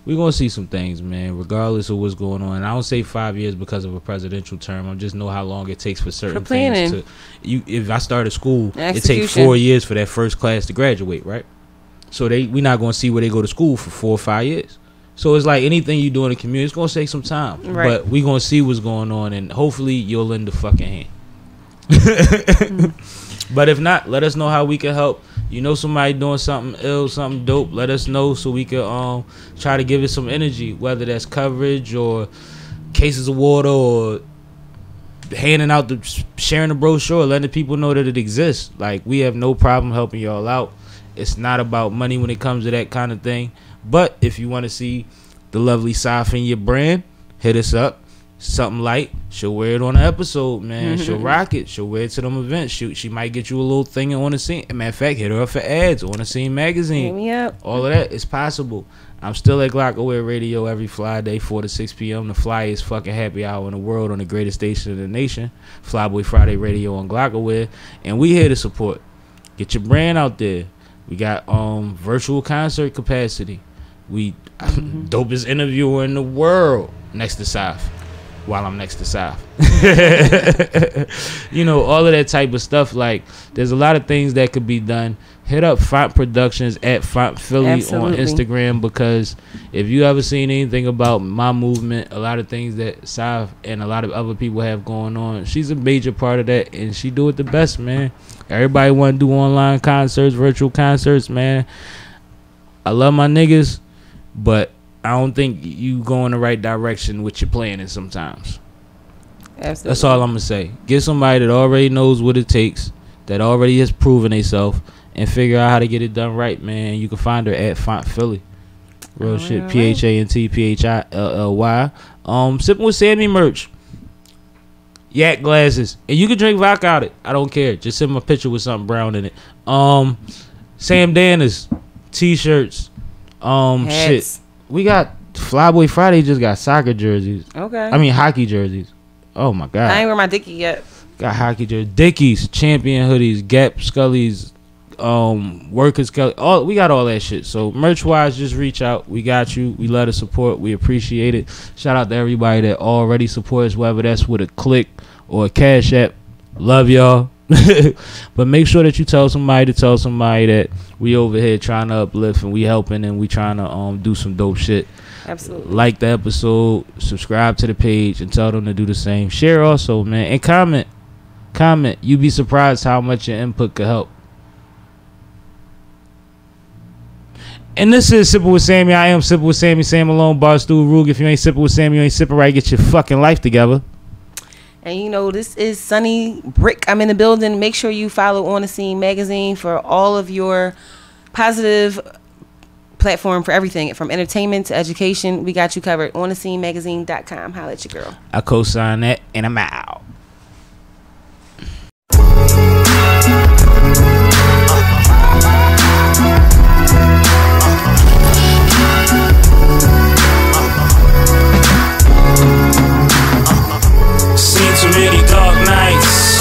we're gonna see some things, man, regardless of what's going on. And I don't say 5 years because of a presidential term. I just know how long it takes for certain things to if I start a school, it takes 4 years for that first class to graduate, right? So we're not gonna see where they go to school for 4 or 5 years. So it's like anything you do in the community, it's going to take some time. Right. But we're going to see what's going on, and hopefully you'll lend a fucking hand. But if not, let us know how we can help. You know somebody doing something ill, something dope, let us know so we can try to give it some energy, whether that's coverage or cases of water or handing out sharing the brochure, letting people know that it exists. Like, we have no problem helping y'all out. It's not about money when it comes to that kind of thing. But if you want to see the lovely Saf in your brand, hit us up. Something light. She'll wear it on an episode, man. She'll rock it. She'll wear it to them events. She might get you a little thing on the scene. Matter of fact, hit her up for ads on the scene magazine. Hit me up. All of that is possible. I'm still at Glocawear Radio every Friday, 4 to 6 p.m. The flyest fucking happy hour in the world on the greatest station in the nation. Flyboy Friday Radio on Glocawear. And we here to support. Get your brand out there. We got virtual concert capacity. We dopest interviewer in the world next to Saf. While I'm next to Saf. All of that type of stuff. Like, there's a lot of things that could be done. Hit up Font Productions at Font Philly on Instagram, because if you ever seen anything about my movement, a lot of things that Saf and a lot of other people have going on, she's a major part of that, and she do it the best, man. Everybody want to do online concerts, virtual concerts, man. I love my niggas, but I don't think you go in the right direction with your planning sometimes. Absolutely. That's all I'm going to say. Get somebody that already knows what it takes, that already has proven themselves, and figure out how to get it done right, man. You can find her at Font Philly. Real shit. Right. PHANTPHILLY. Sipping with Sammie merch. Yak glasses. And you can drink vodka out it. I don't care. Just send me a picture with something brown in it. Sam Danas. T-shirts. Shit. We got Flyboy Friday just got soccer jerseys. Okay. I mean hockey jerseys. Oh my god. I ain't wear my Dickie yet. Got hockey jerseys, Dickies, Champion hoodies, Gap Scullies, Workers Scully. We got all that shit. So merch wise, just reach out. We got you. We love the support. We appreciate it. Shout out to everybody that already supports, whether that's with a click or a Cash App. Love y'all. But make sure that you tell somebody that we over here trying to uplift and we helping and we trying to do some dope shit. Absolutely. Like the episode, subscribe to the page, and tell them to do the same. Share also, man, and comment. You'd be surprised how much your input could help. And this is Sippin' with Sammie. I am Sippin' with Sammie. Sam alone, Barstool, Rug. If you ain't sipping with Sammie, you ain't sipping right. Get your fucking life together. And you know, this is Sunny Brick. I'm in the building. Make sure you follow On The Scene magazine for all of your positive platform for everything from entertainment to education. We got you covered. OnTheSceneMagazine.com. Holla at your girl. I co-sign that, and I'm out. Seen too many dark nights.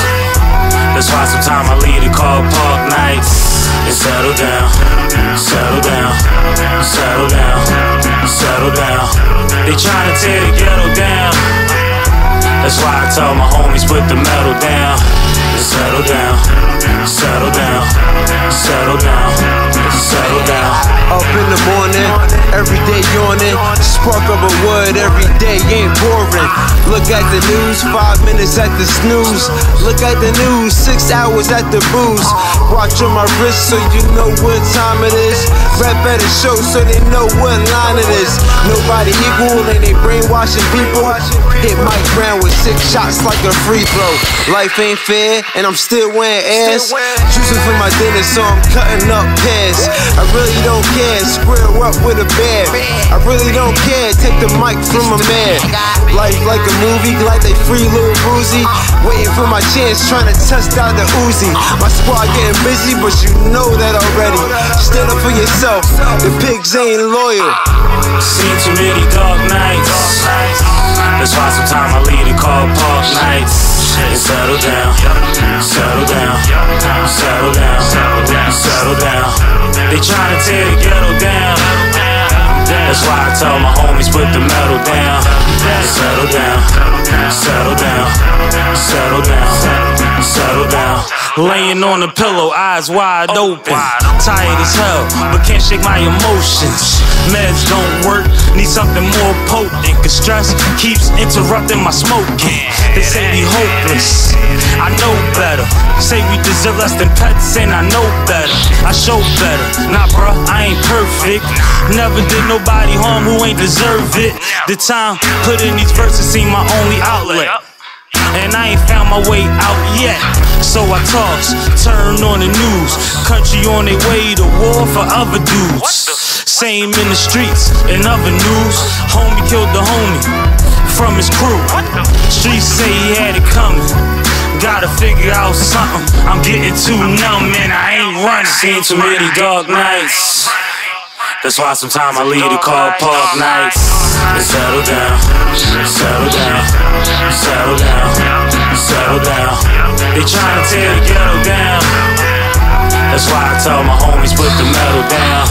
That's why sometimes I leave the car park nights and settle down, settle down, settle down, settle down. They tryna tear the ghetto down. That's why I tell my homies put the metal down and settle down, settle down, settle down, settle down. Up in the morning, every day yawning. Spark of a wood every day ain't boring. Look at the news, 5 minutes at the snooze. Look at the news, 6 hours at the booze. Watch on my wrist so you know what time it is. Rap better show so they know what line it is. Nobody equal and they brainwashing people. Hit Mike Brown with 6 shots like a free throw. Life ain't fair and I'm still wearing ass. Juicing for my dinner so I'm cutting up pears. I really don't care, square up with a bear. I really don't care, take the mic from a man. Life like a movie, like they free little boozy. Waiting for my chance, trying to test out the Uzi. My squad getting busy, but you know that already. Stand up for yourself, the pigs ain't loyal. Seen too many dark nights. That's why sometimes I leave the car park nights and settle down, settle down, settle down, settle down. They tryna tear the ghetto down. That's why I tell my homies put the metal down and settle down, settle down, settle down, settle down. Laying on the pillow, eyes wide open. Tired as hell, but can't shake my emotions. Meds don't work, need something more potent. Cause stress keeps interrupting my smoking. They say we hopeless, I know better. Say we deserve less than pets and I know better. I show better, nah bruh, I ain't perfect. Never did nobody harm who ain't deserve it. The time put in these verses seem my only outlet. And I ain't found my way out yet. So I toss, turn on the news. Country on their way to war for other dudes. Same in the streets, in other news. Homie killed the homie from his crew. Streets say he had it coming. Gotta figure out something. I'm getting too numb and I ain't running. Seen too many dark nights. That's why sometimes I leave the car park nights and settle down, settle down, settle down, settle down. They tryna tear the ghetto down. That's why I tell my homies put the metal down